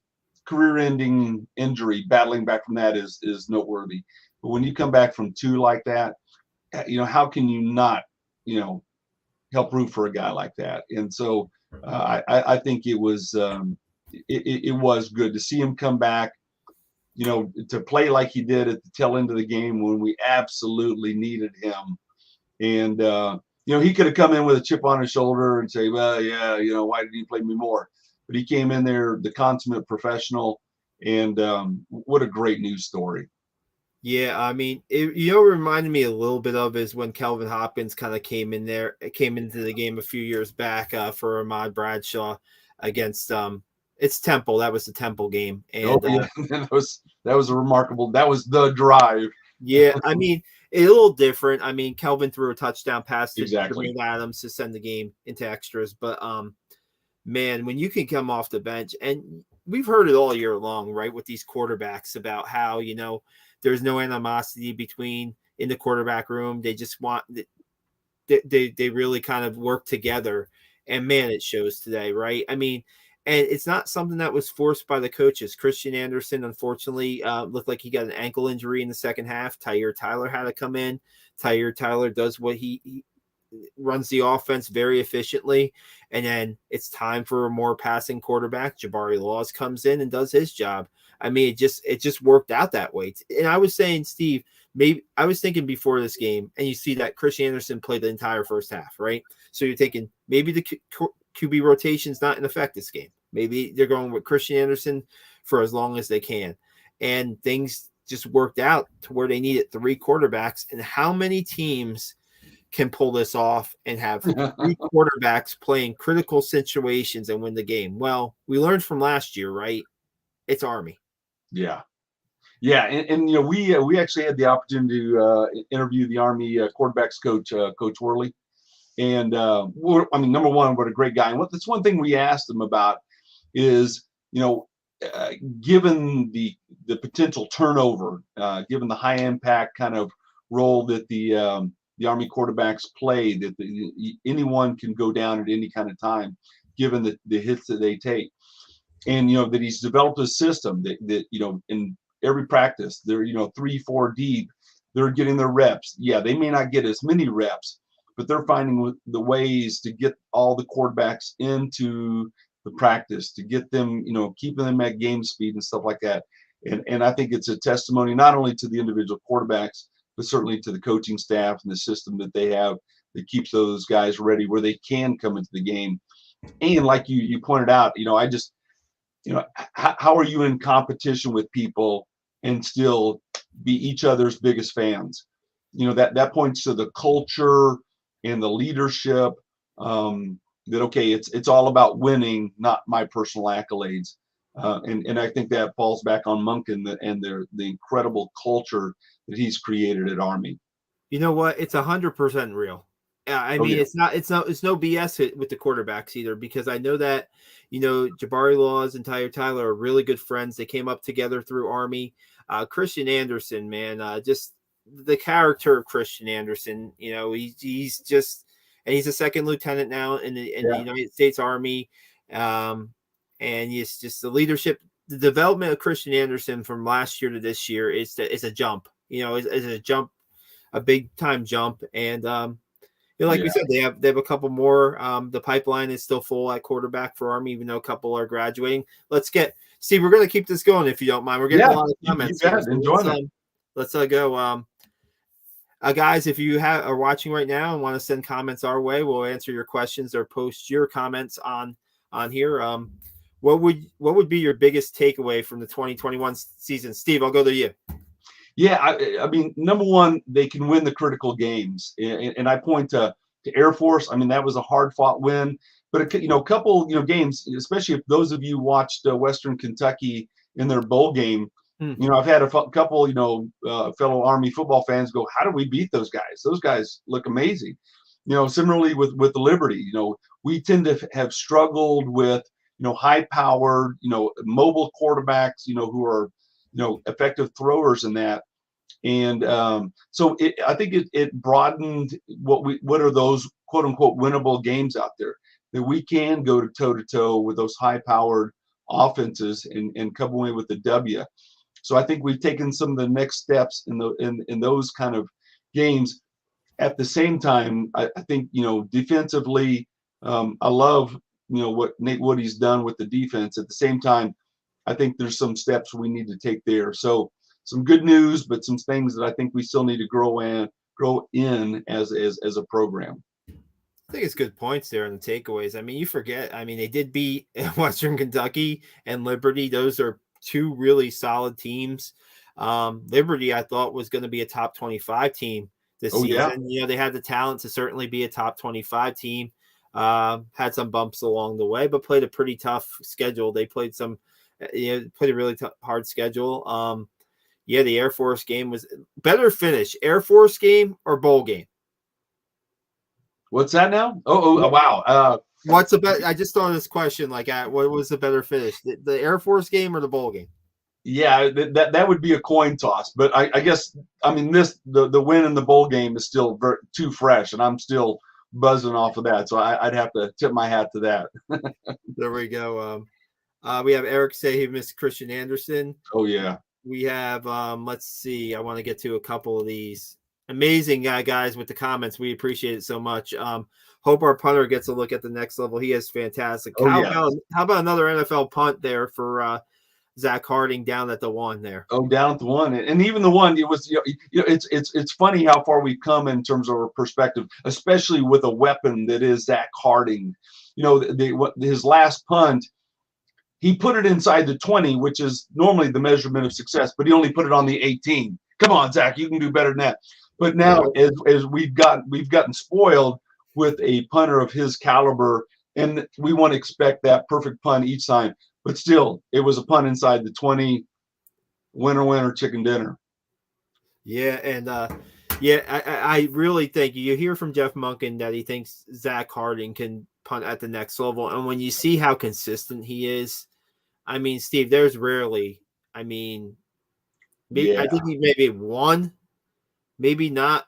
Speaker 2: career-ending injury, battling back from that is noteworthy, but when you come back from two like that, how can you not, help root for a guy like that? And so I think it was it was good to see him come back, to play like he did at the tail end of the game when we absolutely needed him. And he could have come in with a chip on his shoulder and say, well, yeah, why didn't you play me more? But he came in there, the consummate professional, and what a great news story.
Speaker 1: Yeah, I mean, it reminded me a little bit of is when Kelvin Hopkins kind of came into the game a few years back for Ahmad Bradshaw against it's Temple. That was the Temple game, and
Speaker 2: yeah. that was a remarkable. That was the drive.
Speaker 1: Yeah, I mean, a little different. I mean, Kelvin threw a touchdown pass to
Speaker 2: Exactly.
Speaker 1: Jermaine Adams to send the game into extras, but man, when you can come off the bench, and we've heard it all year long, right, with these quarterbacks about how there's no animosity in the quarterback room. They just want they really kind of work together, and man, it shows today, right? I mean, and it's not something that was forced by the coaches. Christian Anderson, unfortunately, looked like he got an ankle injury in the second half. Tyler Tyler had to come in. Tyler does what he runs the offense very efficiently, and then it's time for a more passing quarterback. Jabari Laws comes in and does his job. I mean, it just worked out that way. And I was saying, Steve, maybe I was thinking before this game, and you see that Chris Anderson played the entire first half, right? So you're thinking maybe the QB rotation's not in effect this game. Maybe they're going with Christian Anderson for as long as they can, and things just worked out to where they needed 3 quarterbacks. And how many teams can pull this off and have 3 quarterbacks playing critical situations and win the game? Well, we learned from last year, right? It's Army.
Speaker 2: Yeah. Yeah, and we actually had the opportunity to interview the Army quarterbacks coach, Coach Worley, and I mean, number one, what a great guy. And that's one thing we asked him about is, given the potential turnover, given the high impact kind of role that the Army quarterbacks play, that anyone can go down at any kind of time, given the hits that they take, and that he's developed a system that in every practice they're 3-4 deep, they're getting their reps. Yeah, they may not get as many reps, but they're finding the ways to get all the quarterbacks into the practice, to get them, keeping them at game speed and stuff like that. And I think it's a testimony not only to the individual quarterbacks, but certainly to the coaching staff and the system that they have that keeps those guys ready where they can come into the game. And like you pointed out, I just, how are you in competition with people and still be each other's biggest fans? That points to the culture and the leadership, that, okay, it's all about winning, not my personal accolades. And I think that falls back on Monken and the incredible culture that he's created at Army.
Speaker 1: You know what? It's 100% real. I mean,
Speaker 2: yeah.
Speaker 1: it's no BS with the quarterbacks either, because I know that, Jabari Laws and Tyler are really good friends. They came up together through Army. Christian Anderson, man, just the character of Christian Anderson, he's just, and he's a second lieutenant now in the United States Army. And it's just the leadership, the development of Christian Anderson from last year to this year is a jump, is a jump, a big time jump. And, like we said, they have a couple more. The pipeline is still full at quarterback for Army, even though a couple are graduating. Let's get Steve. We're going to keep this going if you don't mind. We're getting a lot of comments. Let's go. Guys, if you are watching right now and want to send comments our way, we'll answer your questions or post your comments on here. What would be your biggest takeaway from the 2021 season? Steve, I'll go to you.
Speaker 2: Yeah, I mean, number one, they can win the critical games, and I point to Air Force. I mean, that was a hard-fought win, but a couple games, especially if those of you watched Western Kentucky in their bowl game, You know, I've had a couple, fellow Army football fans go, "How do we beat those guys? Those guys look amazing." You know, similarly with the Liberty, you know, we tend to have struggled with, high-powered, mobile quarterbacks, who are, effective throwers in that. And so I think it broadened what are those quote unquote winnable games out there that we can go toe to toe with those high-powered offenses and come away with the W. So I think we've taken some of the next steps in those kind of games. At the same time, I think, defensively, I love, what Nate Woody's done with the defense. At the same time, I think there's some steps we need to take there. So some good news, but some things that I think we still need to grow in as a program.
Speaker 1: I think it's good points there on the takeaways. I mean, you forget, I mean, they did beat Western Kentucky and Liberty. Those are two really solid teams. Liberty, I thought, was going to be a top 25 team this season. Yeah. They had the talent to certainly be a top 25 team. Had some bumps along the way, but played a pretty tough schedule. They played played a really hard schedule. The Air Force game was better finish. Air Force game or bowl game?
Speaker 2: What's that now? Oh wow.
Speaker 1: What's the better? I just thought of this question. Like, what was the better finish? The Air Force game or the bowl game?
Speaker 2: Yeah, that would be a coin toss. But I guess, I mean, the win in the bowl game is still too fresh, and I'm still buzzing off of that. So I'd have to tip my hat to that.
Speaker 1: There we go. We have Eric say he missed Christian Anderson.
Speaker 2: Oh yeah.
Speaker 1: We have let's see. I want to get to a couple of these amazing guys with the comments. We appreciate it so much. Hope our punter gets a look at the next level. He is fantastic. How about another NFL punt there for Zach Harding down at the 1 there?
Speaker 2: Oh, down at the 1, and even the 1. It was it's funny how far we've come in terms of our perspective, especially with a weapon that is Zach Harding. His last punt, he put it inside the 20, which is normally the measurement of success, but he only put it on the 18. Come on, Zach, you can do better than that. But now, as we've gotten spoiled with a punter of his caliber, and we want to expect that perfect punt each time. But still, it was a punt inside the 20. Winner, chicken dinner.
Speaker 1: Yeah, and I really think you hear from Jeff Monken that he thinks Zach Harding can punt at the next level. And when you see how consistent he is, I mean, Steve, there's rarely, I mean, I think he maybe one, maybe not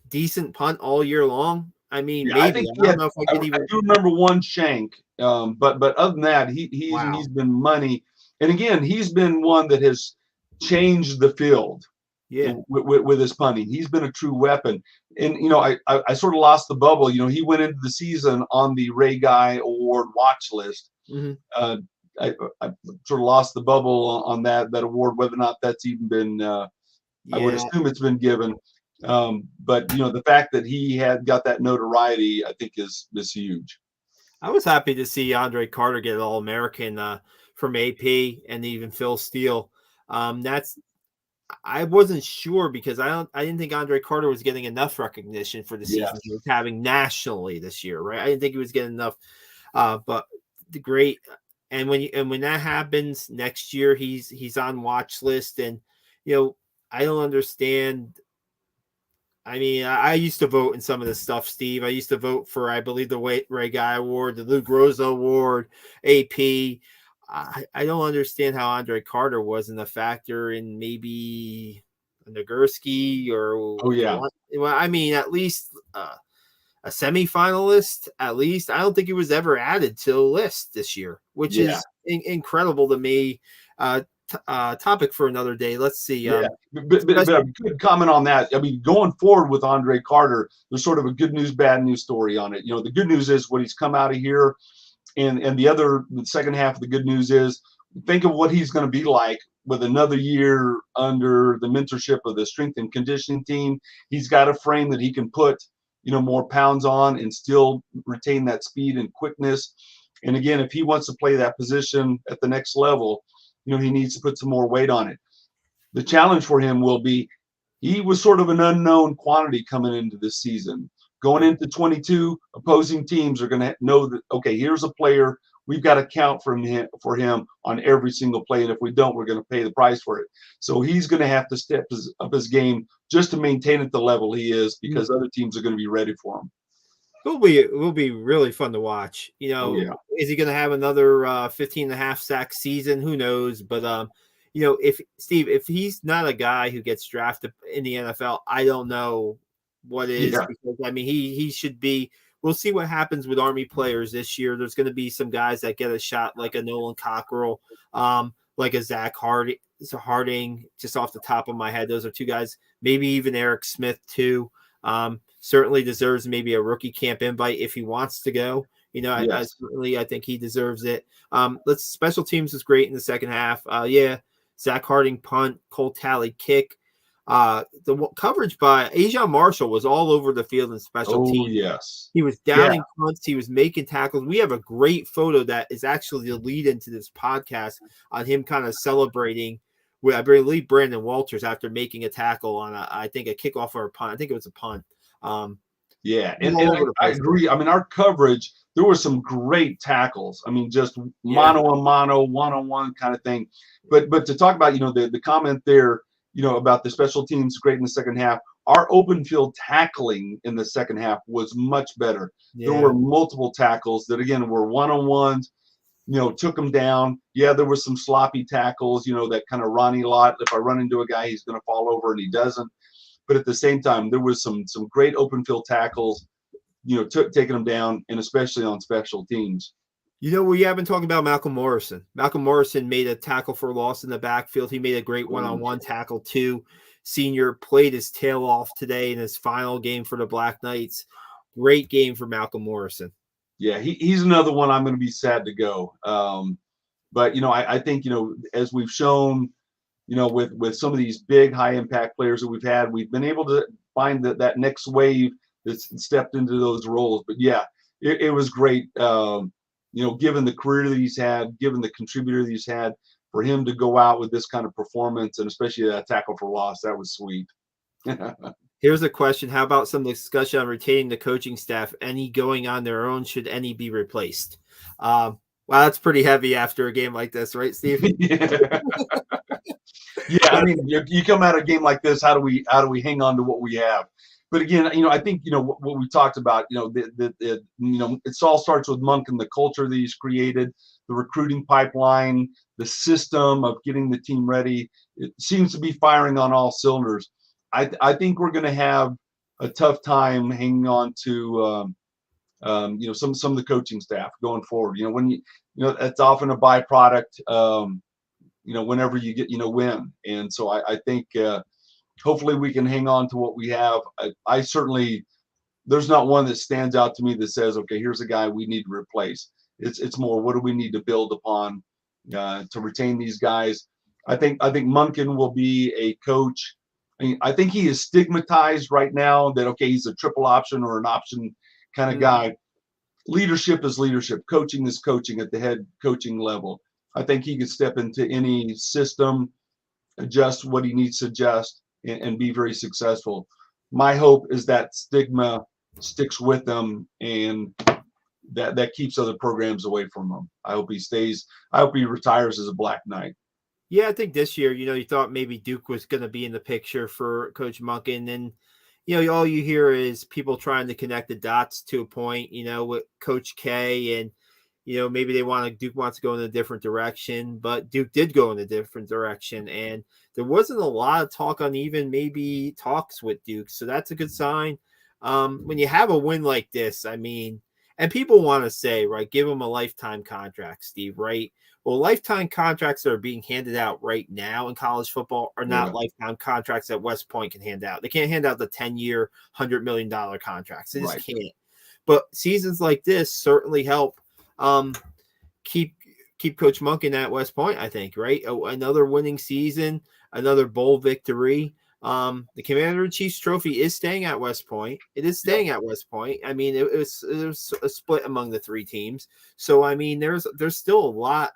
Speaker 1: decent punt all year long. I mean, maybe. I don't know if I
Speaker 2: do remember one shank, but other than that, he's been money. And again, he's been one that has changed the field.
Speaker 1: Yeah,
Speaker 2: with his punting, he's been a true weapon. And I sort of lost the bubble. He went into the season on the Ray Guy Award watch list.
Speaker 1: Mm-hmm.
Speaker 2: I sort of lost the bubble on that award, whether or not that's even been. I would assume it's been given. But the fact that he had got that notoriety, I think is huge.
Speaker 1: I was happy to see Andre Carter get an All-American from AP and even Phil Steele. I wasn't sure because I didn't think Andre Carter was getting enough recognition for the season he was having nationally this year, right? I didn't think he was getting enough. But the great, and when that happens next year, he's on watch list, and I don't understand. I mean, I used to vote in some of this stuff, Steve. I used to vote for, I believe, the Ray Guy Award, the Luke Rosa Award, AP. I don't understand how Andre Carter wasn't a factor in maybe Nagurski or.
Speaker 2: Oh yeah.
Speaker 1: Well, I mean, at least a semifinalist. At least I don't think he was ever added to the list this year, which is incredible to me. Topic for another day. Let's see.
Speaker 2: But a good comment on that. I mean, going forward with Andre Carter, there's sort of a good news, bad news story on it. The good news is when he's come out of here, and the second half of the good news is think of what he's going to be like with another year under the mentorship of the strength and conditioning team. He's got a frame that he can put more pounds on and still retain that speed and quickness. And again, if he wants to play that position at the next level, he needs to put some more weight on it. The challenge for him will be, he was sort of an unknown quantity coming into this season. Going into 22, opposing teams are going to know that, okay, here's a player we've got to count for him on every single play. And if we don't, we're going to pay the price for it. So he's going to have to step up his game just to maintain at the level he is, because other teams are going to be ready for him.
Speaker 1: It will be really fun to watch.
Speaker 2: Oh, yeah.
Speaker 1: Is he going to have another 15 and a half sack season? Who knows? But, if he's not a guy who gets drafted in the NFL, I don't know what is.
Speaker 2: Yeah.
Speaker 1: Because, I mean, he should be. We'll see what happens with Army players this year. There's going to be some guys that get a shot, like a Nolan Cockrell, like a Zach Harding, just off the top of my head. Those are two guys. Maybe even Eric Smith, too. Certainly deserves maybe a rookie camp invite if he wants to go.
Speaker 2: Yes.
Speaker 1: I think he deserves it. Special teams was great in the second half. Zach Harding punt, Cole Talley kick. The coverage by Ajon Marshall was all over the field in special teams.
Speaker 2: Yes.
Speaker 1: He was downing punts. He was making tackles. We have a great photo that is actually the lead into this podcast on him kind of celebrating with, I believe, Brandon Walters after making a tackle on I think a kickoff or a punt. I think it was a punt.
Speaker 2: And I agree. I mean, our coverage, there were some great tackles. I mean, just mano a mano, one-on-one kind of thing. But to talk about, the comment there, about the special teams great in the second half, our open field tackling in the second half was much better. There were multiple tackles that, again, were one-on-ones, took them down. Yeah, there were some sloppy tackles, that kind of Ronnie Lott. If I run into a guy, he's going to fall over, and he doesn't. But at the same time, there was some great open field tackles, taking them down, and especially on special teams.
Speaker 1: We haven't talked about Malcolm Morrison. Malcolm Morrison made a tackle for loss in the backfield. He made a great one-on-one tackle too. Senior played his tail off today in his final game for the Black Knights. Great game for Malcolm Morrison.
Speaker 2: Yeah, he's another one I'm going to be sad to go. But I think as we've shown, with some of these big high impact players that we've been able to find that next wave that's stepped into those roles. But yeah, it was great. Given the career that he's had, given the contributor that he's had, for him to go out with this kind of performance, and especially that tackle for loss, that was sweet.
Speaker 1: Here's a question. How about some discussion on retaining the coaching staff? Any going on their own? Should any be replaced? Wow, that's pretty heavy after a game like this, right, Steve?
Speaker 2: Yeah, I mean, you come out of a game like this, how do we hang on to what we have? But again, I think what we talked about, it all starts with Monken, the culture that he's created, the recruiting pipeline, the system of getting the team ready. It seems to be firing on all cylinders. I think we're going to have a tough time hanging on to some of the coaching staff going forward. When it's often a byproduct. Whenever you get win, and so I think. Hopefully we can hang on to what we have. I certainly, there's not one that stands out to me that says, okay, here's a guy we need to replace. It's more, what do we need to build upon to retain these guys? I think Monken will be a coach. I think he is stigmatized right now that, okay, he's a triple option or an option kind of guy. Leadership is leadership. Coaching is coaching at the head coaching level. I think he could step into any system, adjust what he needs to adjust, and be very successful. My hope is that stigma sticks with them, and that keeps other programs away from him. I hope he stays. I hope he retires as a Black Knight.
Speaker 1: Yeah, I think this year, you thought maybe Duke was going to be in the picture for Coach Monken, and all you hear is people trying to connect the dots to a point, with Coach K, and maybe Duke wants to go in a different direction, but Duke did go in a different direction, and there wasn't a lot of talk on even maybe talks with Duke. So that's a good sign. When you have a win like this, I mean, and people want to say, right, give them a lifetime contract, Steve, right? Well, lifetime contracts that are being handed out right now in college football are not lifetime contracts that West Point can hand out. They can't hand out the 10-year, $100 million contracts. They just can't. But seasons like this certainly help keep Coach Monken at West Point, I think, right? Another winning season, another bowl victory. The Commander-in-Chief's trophy is staying at West Point. It is staying at West Point. I mean, it was a split among the three teams. So, I mean, there's still a lot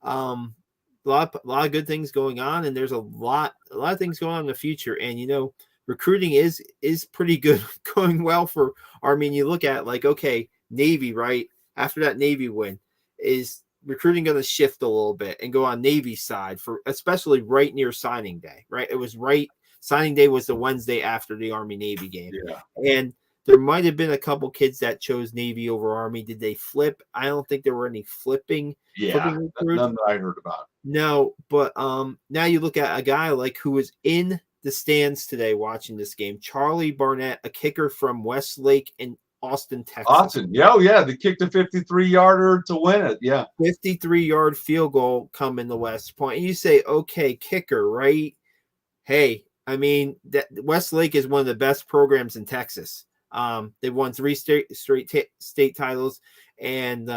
Speaker 1: of good things going on, and there's a lot of things going on in the future. And, recruiting is pretty good, going well for, I mean, you look at, like, okay, Navy, right? After that Navy win, is recruiting going to shift a little bit and go on Navy's side for especially right near signing day, right? It was right. Signing day was the Wednesday after the Army Navy game.
Speaker 2: Yeah.
Speaker 1: And there might have been a couple kids that chose Navy over Army. Did they flip? I don't think there were any flipping recruits.
Speaker 2: None that I heard about.
Speaker 1: No, but now you look at a guy like who was in the stands today watching this game, Charlie Barnett, a kicker from Westlake in Austin, Texas.
Speaker 2: Austin, yeah, they kicked a 53-yarder to win it. Yeah,
Speaker 1: 53-yard field goal coming to West Point. And you say, okay, kicker, right? Hey, I mean, that Westlake is one of the best programs in Texas. They've won 3 state titles, and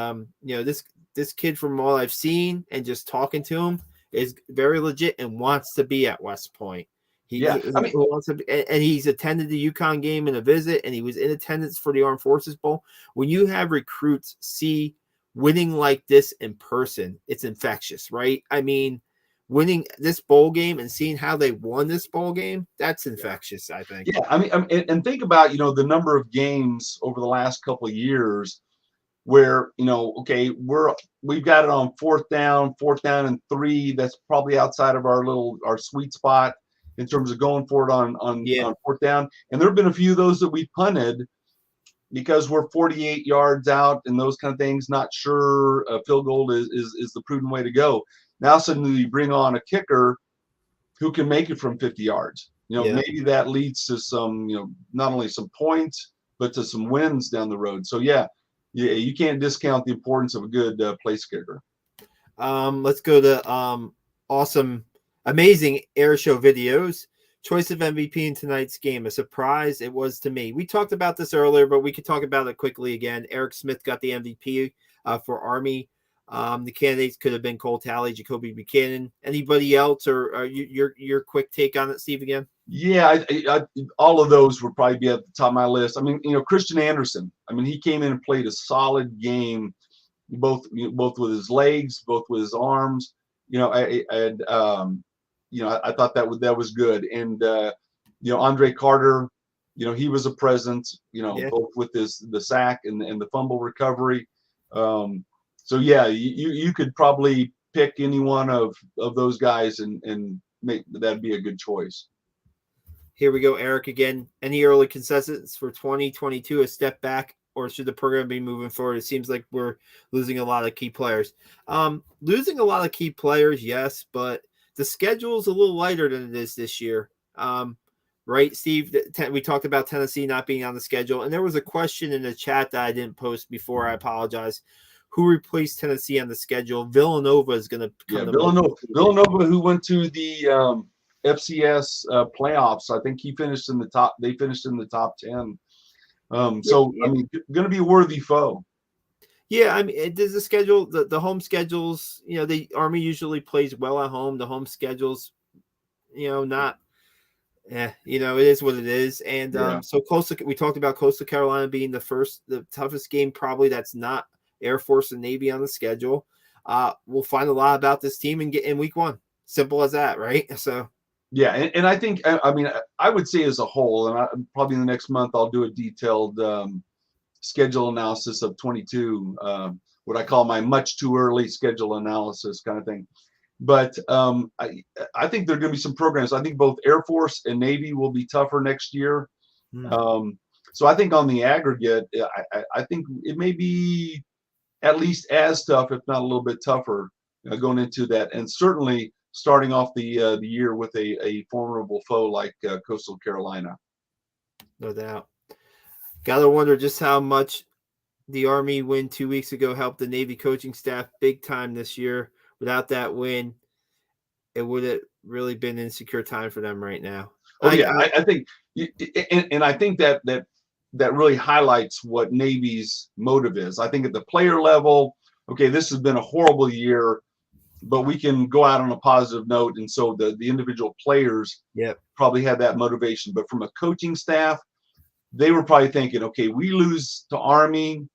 Speaker 1: this kid, from all I've seen and just talking to him, is very legit and wants to be at West Point. He wants to be, and he's attended the UConn game in a visit, and he was in attendance for the Armed Forces Bowl. When you have recruits see winning like this in person, it's infectious, right? I mean, winning this bowl game and seeing how they won this bowl game, that's infectious, I think.
Speaker 2: Yeah, I mean, and think about, the number of games over the last couple of years where, okay, we've got it on fourth down and 3. That's probably outside of our sweet spot in terms of going for it on fourth down. And there have been a few of those that we punted because we're 48 yards out and those kind of things, not sure a field goal is the prudent way to go. Now suddenly you bring on a kicker who can make it from 50 yards. Maybe that leads to some, not only some points, but to some wins down the road. So, yeah, you can't discount the importance of a good place kicker.
Speaker 1: Let's go to amazing air show videos. Choice of MVP in tonight's game. A surprise it was to me. We talked about this earlier, but we could talk about it quickly again. Eric Smith got the MVP for Army. The candidates could have been Cole Talley, Jacoby Buchanan. Anybody else, or your quick take on it, Steve, again?
Speaker 2: Yeah, I all of those would probably be at the top of my list. I mean, Christian Anderson. I mean, he came in and played a solid game, both with his legs, both with his arms. I thought that was good. And Andre Carter, he was a presence. Both with the sack and the fumble recovery. So yeah, you could probably pick any one of those guys and make that'd be a good choice.
Speaker 1: Here we go, Eric again. Any early consensus for 2022? A step back, or should the program be moving forward? It seems like we're losing a lot of key players. Losing a lot of key players, yes, but the schedule is a little lighter than it is this year. Right, Steve? We talked about Tennessee not being on the schedule, and there was a question in the chat that I didn't post before. I apologize. Who replaced Tennessee on the schedule? Villanova is going to come.
Speaker 2: Villanova, who went to the FCS playoffs. I think he finished in the top. They finished in the top 10. I mean, going to be a worthy foe.
Speaker 1: Yeah, I mean, does the schedule, the home schedules, the Army usually plays well at home. The home schedules, not. It is what it is. And so we talked about Coastal Carolina being the toughest game probably that's not Air Force and Navy on the schedule. We'll find a lot about this team and get in week 1. Simple as that, right? So
Speaker 2: yeah, and I think I would say as a whole, and probably in the next month I'll do a detailed schedule analysis of 22, what I call my much too early schedule analysis kind of thing. But I think there are going to be some programs. I think both Air Force and Navy will be tougher next year. So I think on the aggregate, I think it may be at least as tough, if not a little bit tougher, going into that. And certainly starting off the year with a formidable foe like Coastal Carolina.
Speaker 1: No doubt. Gotta wonder just how much the Army win 2 weeks ago helped the Navy coaching staff big time this year. Without that win, it would have really been an insecure time for them right now.
Speaker 2: I think, and I think that really highlights what Navy's motive is. I think at the player level, okay, this has been a horrible year, but we can go out on a positive note. And so the individual players probably had that motivation. But from a coaching staff, they were probably thinking, okay, we lose to Army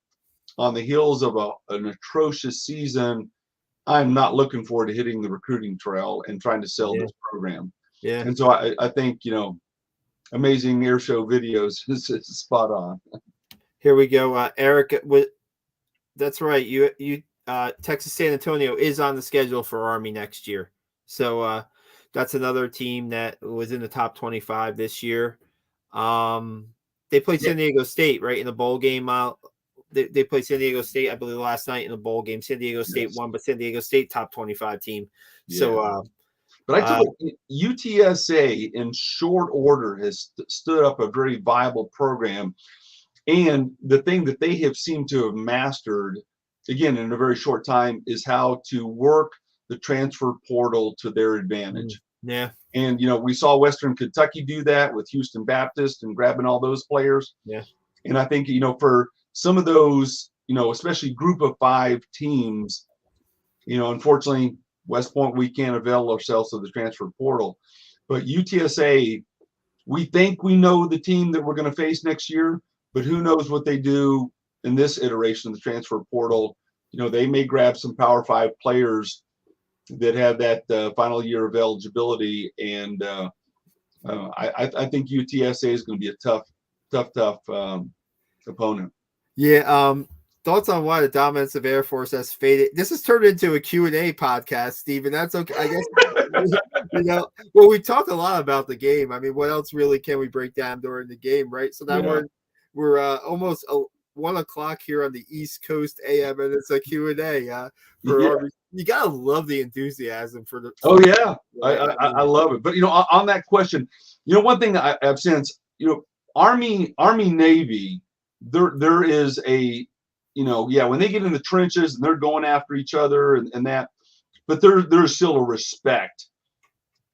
Speaker 2: on the heels of an atrocious season. I'm not looking forward to hitting the recruiting trail and trying to sell this program. Yeah. And so I think, amazing air show videos is spot on.
Speaker 1: Here we go. Eric, that's right. You Texas San Antonio is on the schedule for Army next year. So that's another team that was in the top 25 this year. They played San Diego State, right, in the bowl game. They played San Diego State, I believe, last night in the bowl game. San Diego State won, but San Diego State top 25 team. So,
Speaker 2: but I told you, UTSA in short order has stood up a very viable program. And the thing that they have seemed to have mastered, again, in a very short time, is how to work the transfer portal to their advantage.
Speaker 1: Yeah.
Speaker 2: And, we saw Western Kentucky do that with Houston Baptist and grabbing all those players.
Speaker 1: Yeah.
Speaker 2: And I think, for some of those, especially group of 5 teams, unfortunately, West Point, we can't avail ourselves of the transfer portal. But UTSA, we think we know the team that we're going to face next year, but who knows what they do in this iteration of the transfer portal. They may grab some Power 5 players that have that final year of eligibility. And I think UTSA is going to be a tough opponent.
Speaker 1: Yeah. Thoughts on why the dominance of Air Force has faded? This has turned into a Q&A podcast, Stephen. That's okay. I guess, well, we talked a lot about the game. I mean, what else really can we break down during the game, right? So now we're almost 1 o'clock here on the East Coast AM, and it's a Q&A. You got to love the enthusiasm for the.
Speaker 2: Oh, yeah. I love it. But, on that question, one thing that I've sensed, Army, Navy, there is a, when they get in the trenches and they're going after each other and that, but there's still a respect.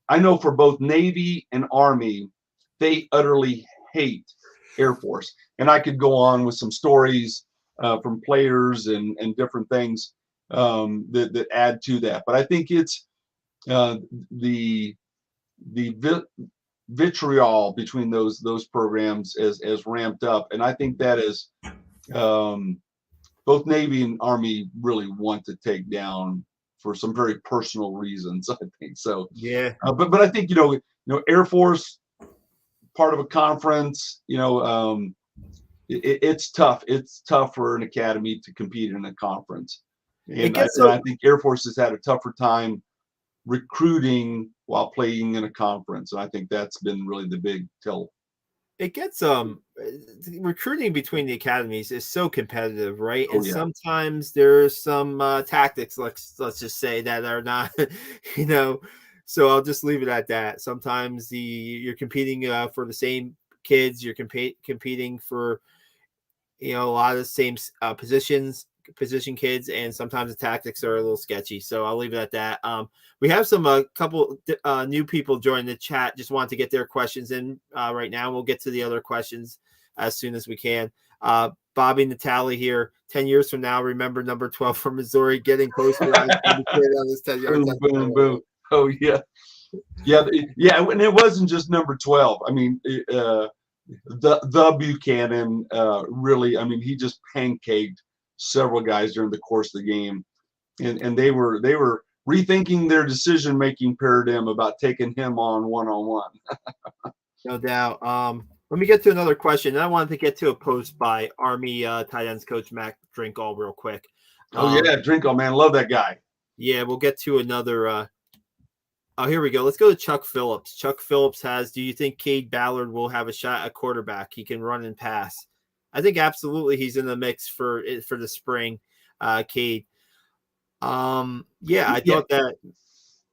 Speaker 2: I know for both Navy and Army, they utterly hate Air Force. And I could go on with some stories from players and different things that add to that. But I think it's the vitriol between those programs has ramped up. And I think that is both Navy and Army really want to take down for some very personal reasons, I think. So,
Speaker 1: yeah.
Speaker 2: But I think, Air Force, part of a conference, it's tough. It's tough for an academy to compete in a conference. And I think Air Force has had a tougher time recruiting while playing in a conference. And I think that's been really the big tell.
Speaker 1: It gets recruiting between the academies is so competitive, right? And sometimes there's some tactics, let's just say, that are not, so I'll just leave it at that. Sometimes you're competing for the same kids, you're competing for a lot of the same position kids, and sometimes the tactics are a little sketchy. So I'll leave it at that. We have some couple new people join the chat. Just want to get their questions in right now. We'll get to the other questions as soon as we can. Bobby Natali here. 10 years from now, remember number 12 from Missouri getting closer on this 10-yard.
Speaker 2: Boom, boom. Oh yeah. And it wasn't just number 12. I mean, the Buchanan really. I mean, he just pancaked several guys during the course of the game, and they were rethinking their decision-making paradigm about taking him on one-on-one.
Speaker 1: No doubt. Let me get to another question. I wanted to get to a post by Army tight ends coach Mac Drinkall real quick.
Speaker 2: Drinkall, man, love that guy.
Speaker 1: Yeah, we'll get to another. Here we go. Let's go to Chuck Phillips. Chuck Phillips do you think Cade Ballard will have a shot at quarterback? He can run and pass. I think absolutely he's in the mix for the spring, Cade. I thought that,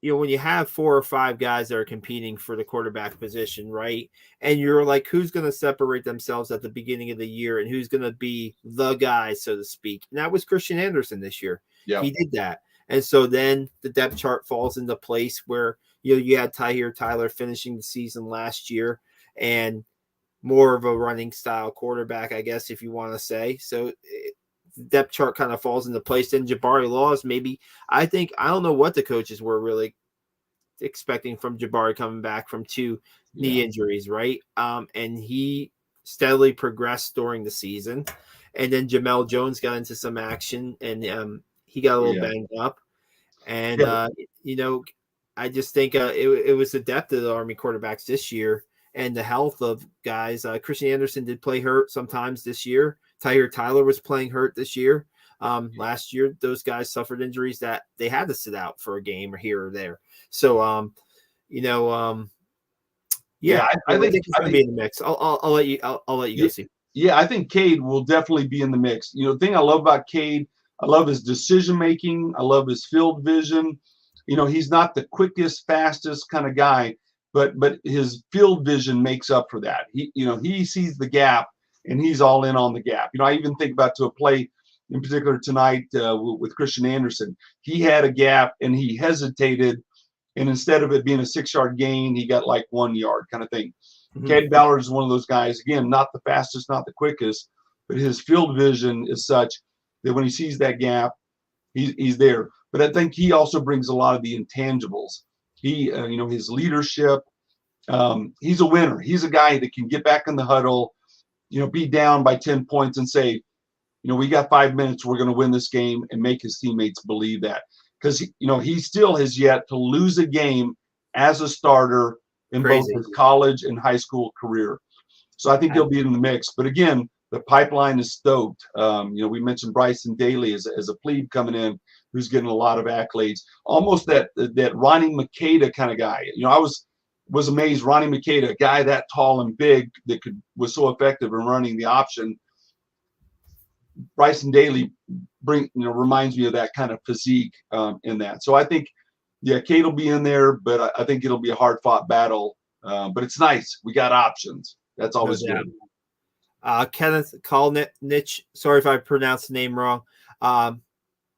Speaker 1: when you have 4 or 5 guys that are competing for the quarterback position, right? And you're like, who's going to separate themselves at the beginning of the year and who's going to be the guy, so to speak? And that was Christian Anderson this year. Yeah. He did that. And so then the depth chart falls into place where, you had Tahir Tyler finishing the season last year and more of a running style quarterback, I guess, if you want to say. So the depth chart kind of falls into place. Then Jabari Laws, maybe, I don't know what the coaches were really expecting from Jabari coming back from 2 knee injuries, right? And he steadily progressed during the season. And then Jamel Jones got into some action and he got a little banged up. And, I just think it was the depth of the Army quarterbacks this year and the health of guys. Christian Anderson did play hurt sometimes this year. Tahir Tyler was playing hurt this year. Last year, those guys suffered injuries that they had to sit out for a game or here or there. So, yeah,
Speaker 2: I think
Speaker 1: it's going to be in the mix. I'll let you. I'll let you go, see.
Speaker 2: Yeah, I think Cade will definitely be in the mix. The thing I love about Cade, I love his decision making. I love his field vision. He's not the quickest, fastest kind of guy, but his field vision makes up for that. He sees the gap and he's all in on the gap. I even think about to a play in particular tonight with Christian Anderson. He had a gap and he hesitated, and instead of it being a 6-yard gain, he got like 1 yard kind of thing.
Speaker 1: Mm-hmm.
Speaker 2: Cade Ballard is one of those guys, again, not the fastest, not the quickest, but his field vision is such that when he sees that gap, he's there. But I think he also brings a lot of the intangibles. He, his leadership. He's a winner. He's a guy that can get back in the huddle, be down by 10 points and say, we got 5 minutes, we're going to win this game, and make his teammates believe that. Because, he still has yet to lose a game as a starter in both his college and high school career. So I think he'll be in the mix. But again, the pipeline is stoked. We mentioned Bryson Daly as a plebe coming in, who's getting a lot of accolades. Almost that Ronnie Makeda kind of guy. I was amazed. Ronnie Makeda, a guy that tall and big that was so effective in running the option. Bryson Daly reminds me of that kind of physique in that. So I think, Cade will be in there, but I think it'll be a hard-fought battle. But it's nice. We got options. That's always good.
Speaker 1: Kenneth Kalnich, sorry if I pronounced the name wrong.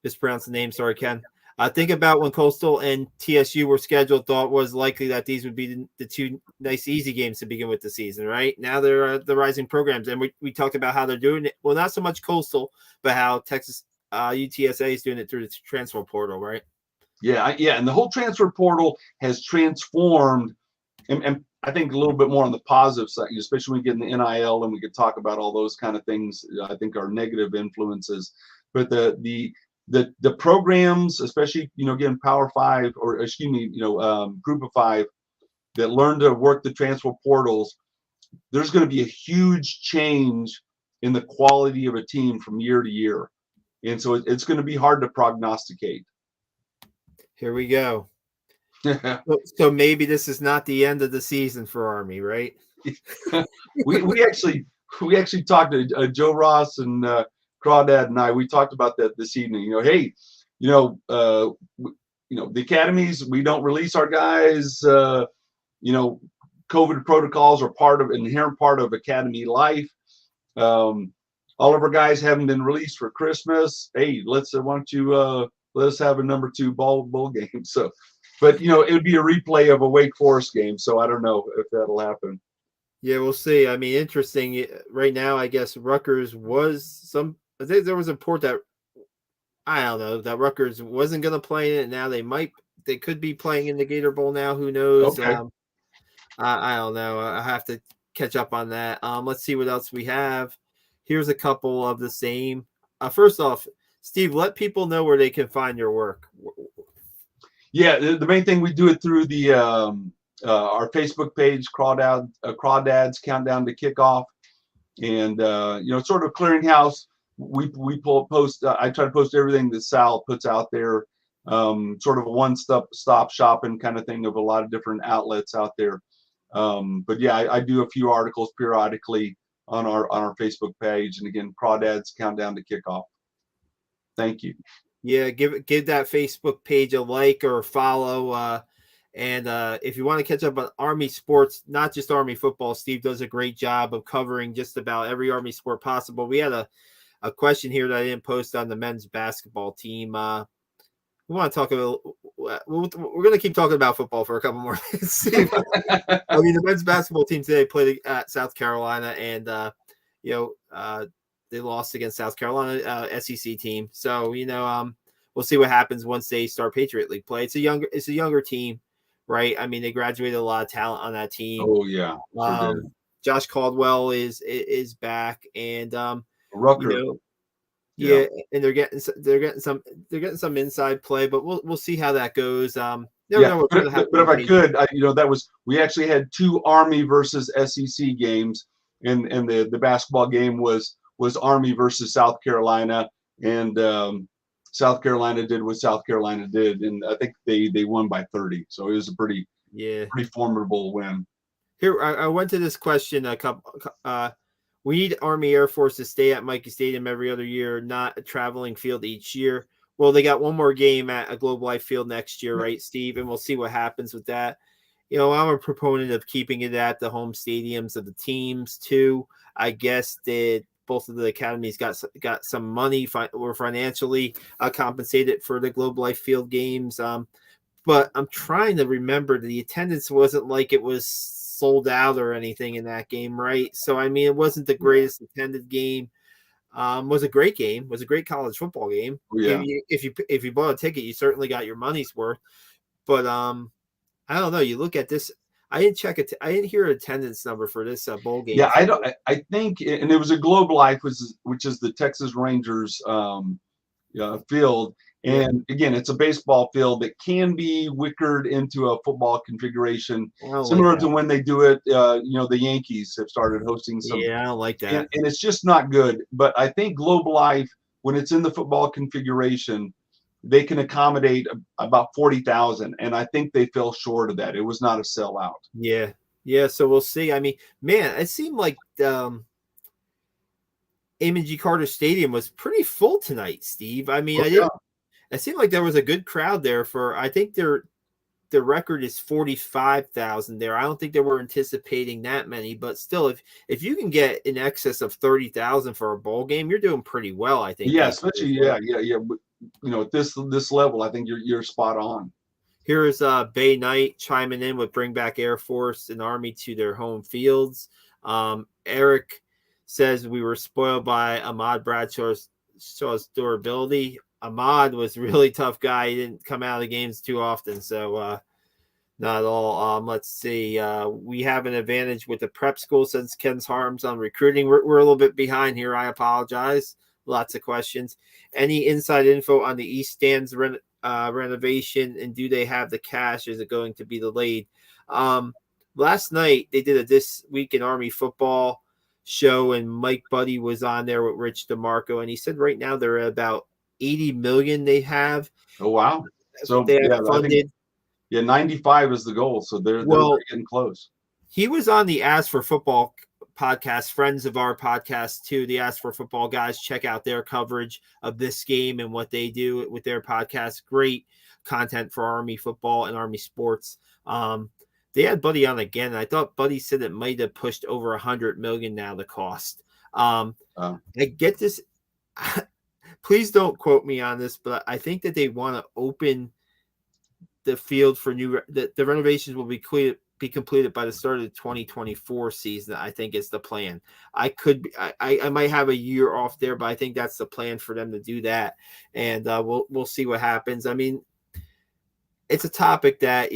Speaker 1: Mispronounced the name. Sorry, Ken. Think about when Coastal and TSU were scheduled, thought was likely that these would be the two nice, easy games to begin with the season, right? Now they're the rising programs. And we talked about how they're doing it. Well, not so much Coastal, but how Texas UTSA is doing it through the transfer portal, right?
Speaker 2: Yeah. And the whole transfer portal has transformed, and I think a little bit more on the positive side, especially when we get in the NIL and we could talk about all those kind of things, I think are negative influences. But the programs, especially, again, Power 5 or Group of 5 that learn to work the transfer portals, there's going to be a huge change in the quality of a team from year to year. And so it's going to be hard to prognosticate.
Speaker 1: Here we go. So maybe this is not the end of the season for Army, right?
Speaker 2: we actually talked to Joe Ross and Crawdad and I. We talked about that this evening. Hey, the academies, we don't release our guys. COVID protocols are inherent part of academy life. All of our guys haven't been released for Christmas. Hey, why don't you let us have a number 2 bowl game? So, but it would be a replay of a Wake Forest game. So I don't know if that'll happen.
Speaker 1: Yeah, we'll see. I mean, interesting. Right now, I guess Rutgers I think there was a report that that Rutgers wasn't going to play in it. Now they could be playing in the Gator Bowl now. Who knows?
Speaker 2: Okay.
Speaker 1: I don't know. I have to catch up on that. Let's see what else we have. Here's a couple of the same. First off, Steve, let people know where they can find your work.
Speaker 2: Yeah, the main thing, we do it through the our Facebook page, Crawdads Countdown to Kickoff, and sort of clearinghouse. We post. I try to post everything that Sal puts out there. Sort of a one-stop shopping kind of thing of a lot of different outlets out there. But yeah, I do a few articles periodically on our Facebook page, and again, Crawdads Countdown to Kickoff. Thank you.
Speaker 1: Yeah, give that Facebook page a like or a follow. And if you want to catch up on Army sports, not just Army football, Steve does a great job of covering just about every Army sport possible. We had a question here that I didn't post on the men's basketball team. We want to talk about. We're going to keep talking about football for a couple more minutes. I mean, the men's basketball team today played at South Carolina, and they lost against South Carolina SEC team. So we'll see what happens once they start Patriot League play. It's a younger team, right? I mean, they graduated a lot of talent on that team.
Speaker 2: Oh yeah.
Speaker 1: Josh Caldwell is back, and
Speaker 2: Rucker.
Speaker 1: Yeah, and they're getting some inside play, but we'll see how that goes. Never know what's going to happen.
Speaker 2: But if I could, we actually had 2 Army versus SEC games, and the basketball game was Army versus South Carolina, and South Carolina did what South Carolina did, and I think they won by 30. So it was a pretty formidable win.
Speaker 1: Here, I went to this question a couple. We need Army Air Force to stay at Mickey Stadium every other year, not a traveling field each year. Well, they got one more game at a Globe Life Field next year, right, Steve? And we'll see what happens with that. You know, I'm a proponent of keeping it at the home stadiums of the teams too. I guess that both of the academies got some money or financially compensated for the Globe Life Field games. But I'm trying to remember the attendance wasn't like it was sold out or anything in that game, right? So I mean, it wasn't the greatest attended game. Was a great game. Was a great college football game.
Speaker 2: Yeah.
Speaker 1: If you bought a ticket, you certainly got your money's worth. But I don't know. You look at this. I didn't check it. I didn't hear an attendance number for this bowl game.
Speaker 2: Yeah, I don't. I think, and it was a Globe Life, which is the Texas Rangers field. And again, it's a baseball field that can be wickered into a football configuration, similar to when they do it. The Yankees have started hosting some.
Speaker 1: Yeah, I don't like that.
Speaker 2: And it's just not good. But I think Globe Life, when it's in the football configuration, they can accommodate about 40,000. And I think they fell short of that. It was not a sellout.
Speaker 1: Yeah. Yeah. So we'll see. I mean, man, it seemed like Amon G. Carter Stadium was pretty full tonight, Steve. I mean, it seemed like there was a good crowd there for, I think their record is 45,000 there. I don't think they were anticipating that many, but still, if you can get in excess of 30,000 for a bowl game, you're doing pretty well, I think.
Speaker 2: Yeah, especially, yeah. At this level, I think you're spot on.
Speaker 1: Here is Bay Knight chiming in with bring back Air Force and Army to their home fields. Eric says we were spoiled by Ahmad Bradshaw's durability. Ahmad was a really tough guy. He didn't come out of the games too often, so not at all. Let's see. We have an advantage with the prep school since Ken's Harms on recruiting. We're a little bit behind here. I apologize. Lots of questions. Any inside info on the East Stands renovation, and do they have the cash? Is it going to be delayed? Last night they did a This Week in Army Football show, and Mike Buddy was on there with Rich DeMarco, and he said right now they're at about 80 million they have.
Speaker 2: Oh, wow. So
Speaker 1: they have funded.
Speaker 2: 95 is the goal. So they're getting close.
Speaker 1: He was on the Ask for Football podcast, friends of our podcast too. The Ask for Football guys, check out their coverage of this game and what they do with their podcast. Great content for Army football and Army sports. They had Buddy on again. I thought Buddy said it might have pushed over 100 million now, the cost. I get this. Please don't quote me on this, but I think that they want to open the field for the renovations will be completed by the start of the 2024 season. I think is the plan. I might have a year off there, but I think that's the plan for them to do that. And we'll see what happens. I mean, it's a topic that,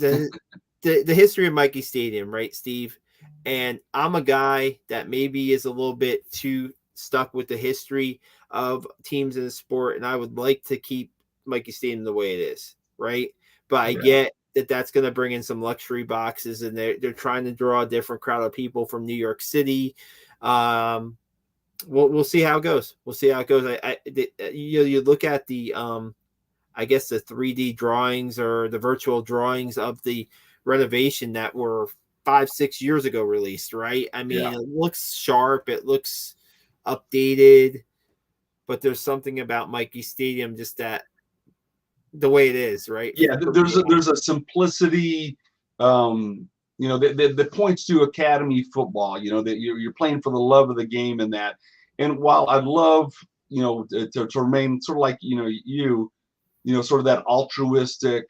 Speaker 1: the history of Mickey Stadium, right, Steve? And I'm a guy that maybe is a little bit too stuck with the history of teams in the sport, and I would like to keep Mickey Stadium the way it is, right? But I get that that's going to bring in some luxury boxes, and they're trying to draw a different crowd of people from New York City. We'll see how it goes. We'll see how it goes. You look at the I guess the 3D drawings or the virtual drawings of the renovation that were 5-6 years ago released, right? I mean, It looks sharp, it looks updated, but there's something about Mickey Stadium just that the way it is, right?
Speaker 2: Yeah, there's a simplicity, that points to academy football. That you're playing for the love of the game and that. And while I love, to remain sort of like sort of that altruistic,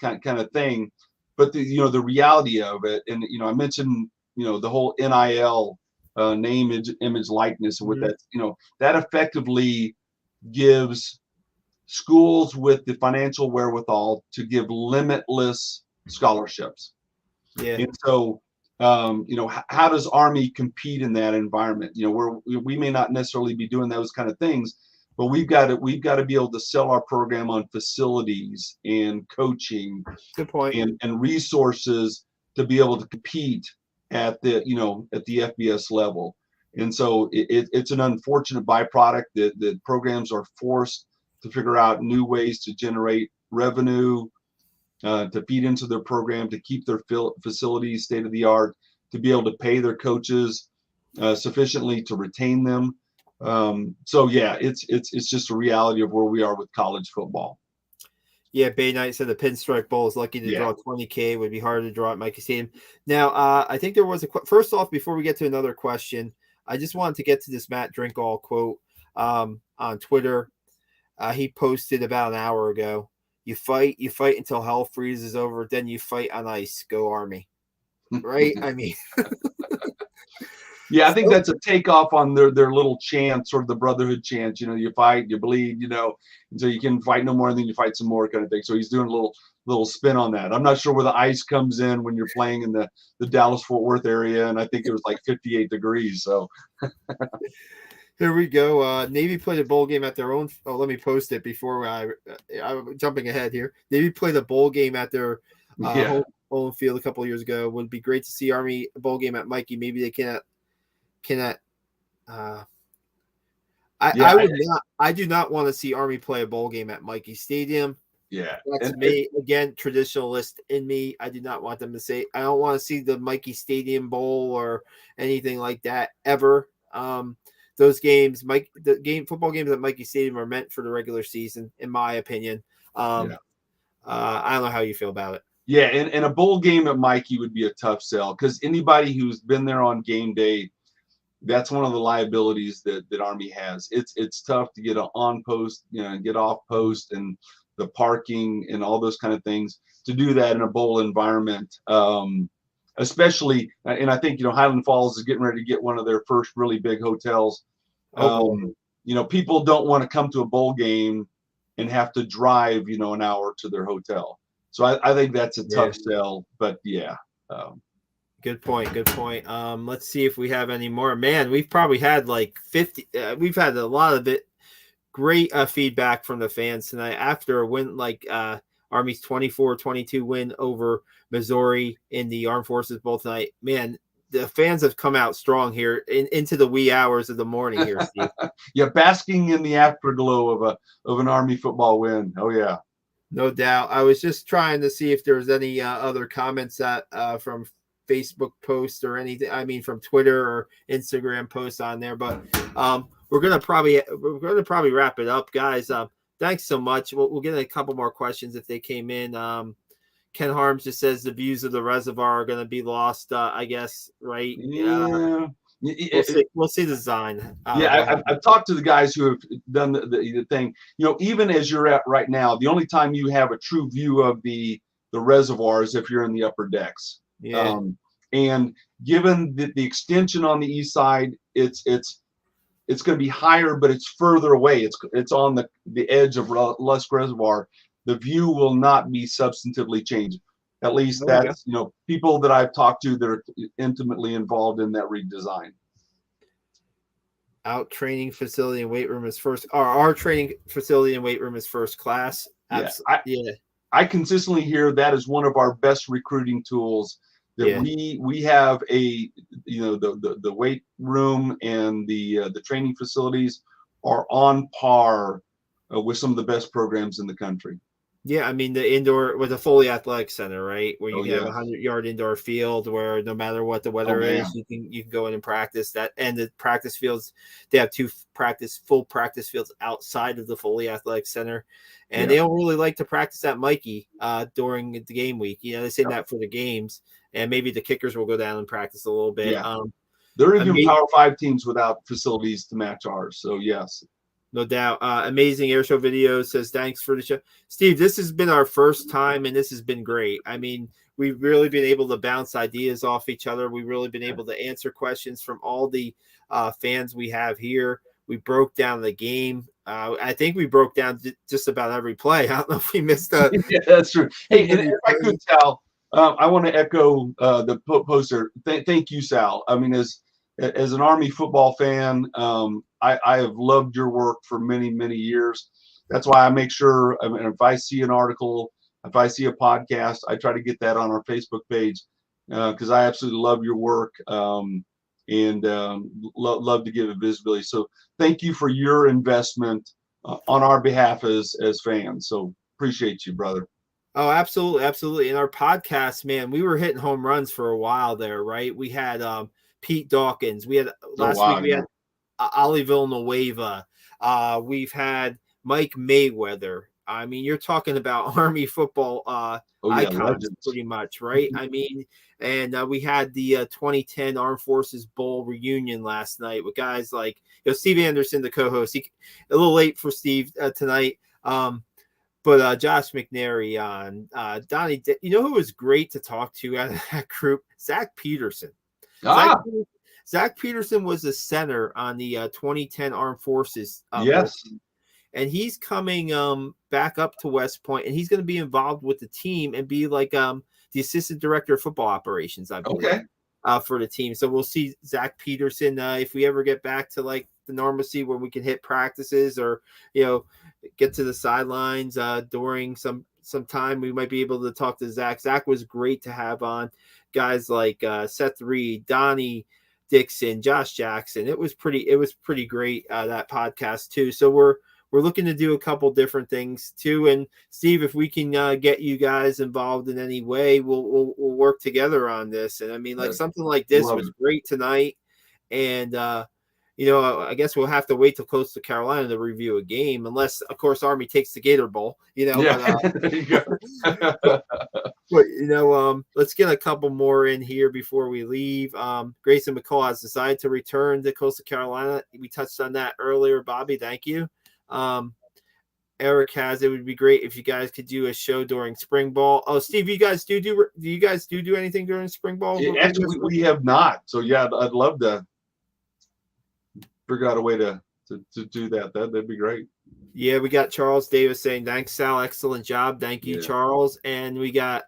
Speaker 2: kind of thing, but the reality of it, and I mentioned the whole NIL name, image, likeness, and with that, that effectively gives schools with the financial wherewithal to give limitless scholarships. Yeah. And so, how does Army compete in that environment? We may not necessarily be doing those kind of things, but we've got to be able to sell our program on facilities and coaching,
Speaker 1: good point,
Speaker 2: and resources to be able to compete at the FBS level. And so it's an unfortunate byproduct that programs are forced to figure out new ways to generate revenue, to feed into their program, to keep their facilities state of the art, to be able to pay their coaches sufficiently to retain them. So yeah, it's just a reality of where we are with college football.
Speaker 1: Yeah, Bay Knight said the Pinstripe Bowl is lucky to draw 20K. It would be hard to draw at Mikey Stadium. Now, I think there was first off, before we get to another question, I just wanted to get to this Matt Drinkall quote on Twitter. He posted about an hour ago. You fight until hell freezes over, then you fight on ice. Go Army. Right? I mean,
Speaker 2: yeah, I think that's a takeoff on their little chant, sort of the brotherhood chant. You know, you fight, you bleed, you know, until you can fight no more, and then you fight some more, kind of thing. So he's doing a little spin on that. I'm not sure where the ice comes in when you're playing in the Dallas-Fort Worth area, and I think it was like 58 degrees. So
Speaker 1: here we go. Navy played a bowl game at their own. Oh, let me post it before I'm jumping ahead here. Navy played a bowl game at their home field a couple of years ago. Would be great to see Army bowl game at Mikey. Maybe they cannot. I do not want to see Army play a bowl game at Mikey Stadium.
Speaker 2: Yeah,
Speaker 1: that's me again. Traditionalist in me. I do not want them to say. I don't want to see the Mikey Stadium Bowl or anything like that ever. Those games, football games at Mikey Stadium are meant for the regular season, in my opinion. I don't know how you feel about it.
Speaker 2: Yeah, and a bowl game at Mikey would be a tough sell because anybody who's been there on game day, that's one of the liabilities that Army has. It's tough to get on post, you know, and get off post, and the parking and all those kind of things. To do that in a bowl environment, especially, and I think, you know, Highland Falls is getting ready to get one of their first really big hotels. You know, people don't want to come to a bowl game and have to drive, you know, an hour to their hotel. So I think that's a tough sell, but yeah.
Speaker 1: Good point. Let's see if we have any more. Man, we've probably had like 50. We've had a lot of it. Great feedback from the fans tonight after a win like Army's 24-22 win over Missouri in the Armed Forces Bowl tonight. Man, the fans have come out strong here into the wee hours of the morning here, Steve.
Speaker 2: Yeah, basking in the afterglow of an Army football win. Oh yeah.
Speaker 1: No doubt. I was just trying to see if there was any other comments that from Facebook posts or anything. I mean, from Twitter or Instagram posts on there. But we're gonna probably wrap it up, guys. Thanks so much. We'll get a couple more questions if they came in. Ken Harms just says the views of the reservoir are gonna be lost. I guess, right?
Speaker 2: Yeah.
Speaker 1: We'll see the design.
Speaker 2: I've talked to the guys who have done the thing. You know, even as you're at right now, the only time you have a true view of the reservoir is if you're in the upper decks.
Speaker 1: Yeah.
Speaker 2: And given the extension on the east side, it's going to be higher, but it's further away. It's on the edge of Lusk Reservoir. The view will not be substantively changed. At least that's, you know, people that I've talked to that are intimately involved in that redesign.
Speaker 1: Out training facility and weight room is first. Our training facility and weight room is first class. I
Speaker 2: consistently hear that is one of our best recruiting tools. That we have the weight room and the training facilities are on par with some of the best programs in the country.
Speaker 1: Yeah, I mean the indoor with a fully athletic center, right? Where you have a 100-yard indoor field where no matter what the weather is, you can go in and practice that. And the practice fields, they have full practice fields outside of the fully athletic center, and they don't really like to practice at Mikey during the game week. You know, they say that for the games, and maybe the kickers will go down and practice a little bit.
Speaker 2: Yeah. There are even Power 5 teams without facilities to match ours. So yes.
Speaker 1: No doubt. Amazing airshow video says thanks for the show. Steve, this has been our first time, and this has been great. I mean, we've really been able to bounce ideas off each other. We've really been able to answer questions from all the fans we have here. We broke down the game. I think we broke down just about every play. I don't know if we missed a.
Speaker 2: Yeah, that's true. Hey, and if I could, Sal, I want to echo the poster. Thank you, Sal. I mean, as an Army football fan, I have loved your work for many, many years. That's why I make sure, I mean, if I see an article, if I see a podcast, I try to get that on our Facebook page because I absolutely love your work. and love to give it visibility. So thank you for your investment on our behalf as fans. So appreciate you, brother.
Speaker 1: Oh, absolutely, absolutely. In our podcast, man, we were hitting home runs for a while there, right? We had Pete Dawkins. We had last week. We had Ali Villanueva. We've had Mike Mayweather. I mean, you're talking about Army football icons,
Speaker 2: legends.
Speaker 1: pretty much, right? I mean, and we had the 2010 Armed Forces Bowl reunion last night with guys like Steve Anderson, the co-host. A little late for Steve tonight. But Josh McNary on Donnie, you know who was great to talk to out of that group? Zach Peterson. Zach Peterson was the center on the 2010 Armed Forces.
Speaker 2: Yes.
Speaker 1: And he's coming back up to West Point, and he's going to be involved with the team and be like the assistant director of football operations, I believe, for the team. So we'll see Zach Peterson if we ever get back to like the normalcy where we can hit practices or, get to the sidelines during some time. We might be able to talk to Zach. Zach was great to have on. Guys like Seth Reed, Donnie Dixon, Josh Jackson. It was pretty great, that podcast too. So we're looking to do a couple different things too. And Steve, if we can get you guys involved in any way, we'll work together on this. And I mean, like something like this was great tonight. And I guess we'll have to wait till close to Carolina to review a game, unless, of course, Army takes the Gator Bowl.
Speaker 2: Yeah.
Speaker 1: There you go. But let's get a couple more in here before we leave. Grayson McCall has decided to return to Coastal Carolina. We touched on that earlier, Bobby. Thank you. Eric has, it would be great if you guys could do a show during spring ball. Oh, Steve, you guys do you guys do anything during spring ball?
Speaker 2: Actually, we have not. So yeah, I'd love to figure out a way to do that. That'd be great.
Speaker 1: Yeah, we got Charles Davis saying, thanks, Sal. Excellent job. Thank you, Charles. And we got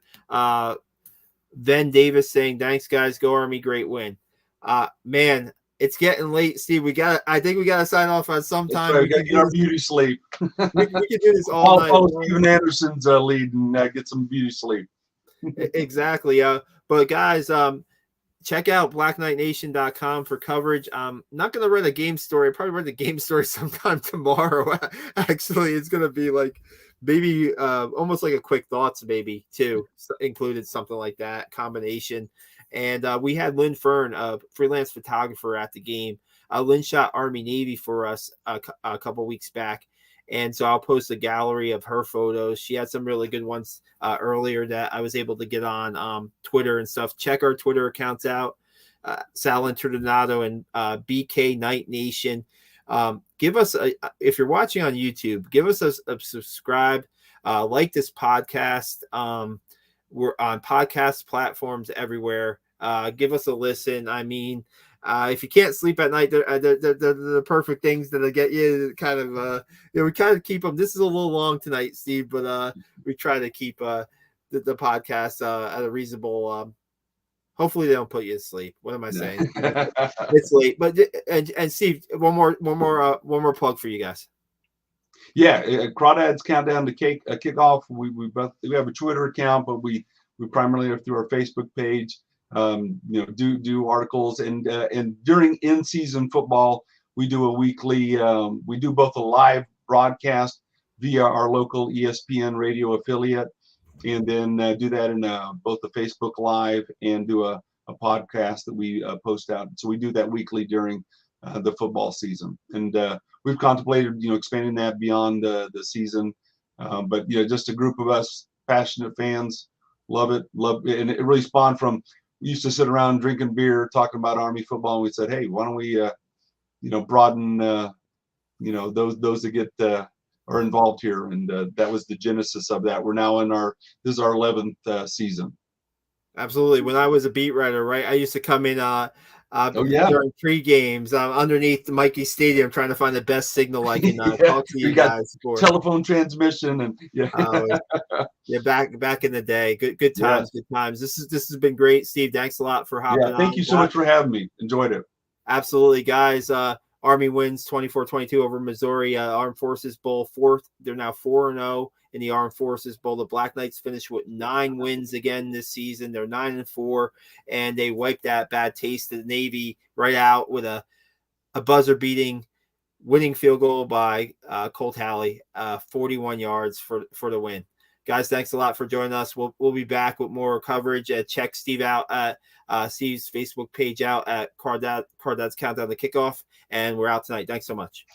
Speaker 1: Ben Davis saying, thanks, guys. Go Army. Great win. Man, it's getting late, Steve. I think we got to sign off on some time.
Speaker 2: Right, we got to get our beauty sleep.
Speaker 1: we can do this all night.
Speaker 2: Follow Steven Anderson's lead and get some beauty sleep.
Speaker 1: Exactly. But guys, check out blackknightnation.com for coverage. I'm not going to write a game story. I'll probably write the game story sometime tomorrow. Actually, it's going to be like maybe almost like a quick thoughts maybe too, included something like that combination. And we had Lynn Fern, a freelance photographer, at the game. Lynn shot Army Navy for us a couple weeks back. And so I'll post a gallery of her photos. She had some really good ones earlier that I was able to get on Twitter and stuff. Check our Twitter accounts out, Sal Interdonado and BK Night Nation. Give us if you're watching on YouTube, give us a subscribe, like this podcast. We're on podcast platforms everywhere. Give us a listen. I mean, if you can't sleep at night, they're the perfect things that'll get you kind of, we kind of keep them. This is a little long tonight, Steve, but we try to keep the podcast at a reasonable, hopefully they don't put you to sleep. What am I saying? It's late, but, and Steve, one more plug for you guys.
Speaker 2: Yeah. Crawdads Countdown to Kickoff. We have a Twitter account, but we primarily are through our Facebook page. Do articles and during in-season football, we do a weekly. We do both a live broadcast via our local ESPN radio affiliate, and then do that in both the Facebook Live and do a podcast that we post out. So we do that weekly during the football season, and we've contemplated expanding that beyond the season. But just a group of us passionate fans, love it, and it really spawned from. We used to sit around drinking beer, talking about Army football, and we said, "Hey, why don't we, broaden, those that get are involved here?" And that was the genesis of that. We're now this is our 11th season.
Speaker 1: Absolutely. When I was a beat writer, right, I used to come in during pre-games underneath the Mikey Stadium, trying to find the best signal I can talk to you guys for.
Speaker 2: Telephone transmission and
Speaker 1: back in the day. Good times, good times. This has been great, Steve. Thanks a lot for hopping on.
Speaker 2: Thank you so much for having me. Enjoyed it.
Speaker 1: Absolutely, guys. Army wins 24-22 over Missouri. Armed Forces Bowl, 4th. They're now 4-0 in the Armed Forces Bowl. The Black Knights finished with 9 wins again this season. They're 9-4, and they wiped that bad taste of the Navy right out with a buzzer-beating winning field goal by Colt Halley, 41 yards for the win. Guys, thanks a lot for joining us. We'll be back with more coverage. Check Steve out at Steve's Facebook page out at Cardad's Countdown to Kickoff, and we're out tonight. Thanks so much.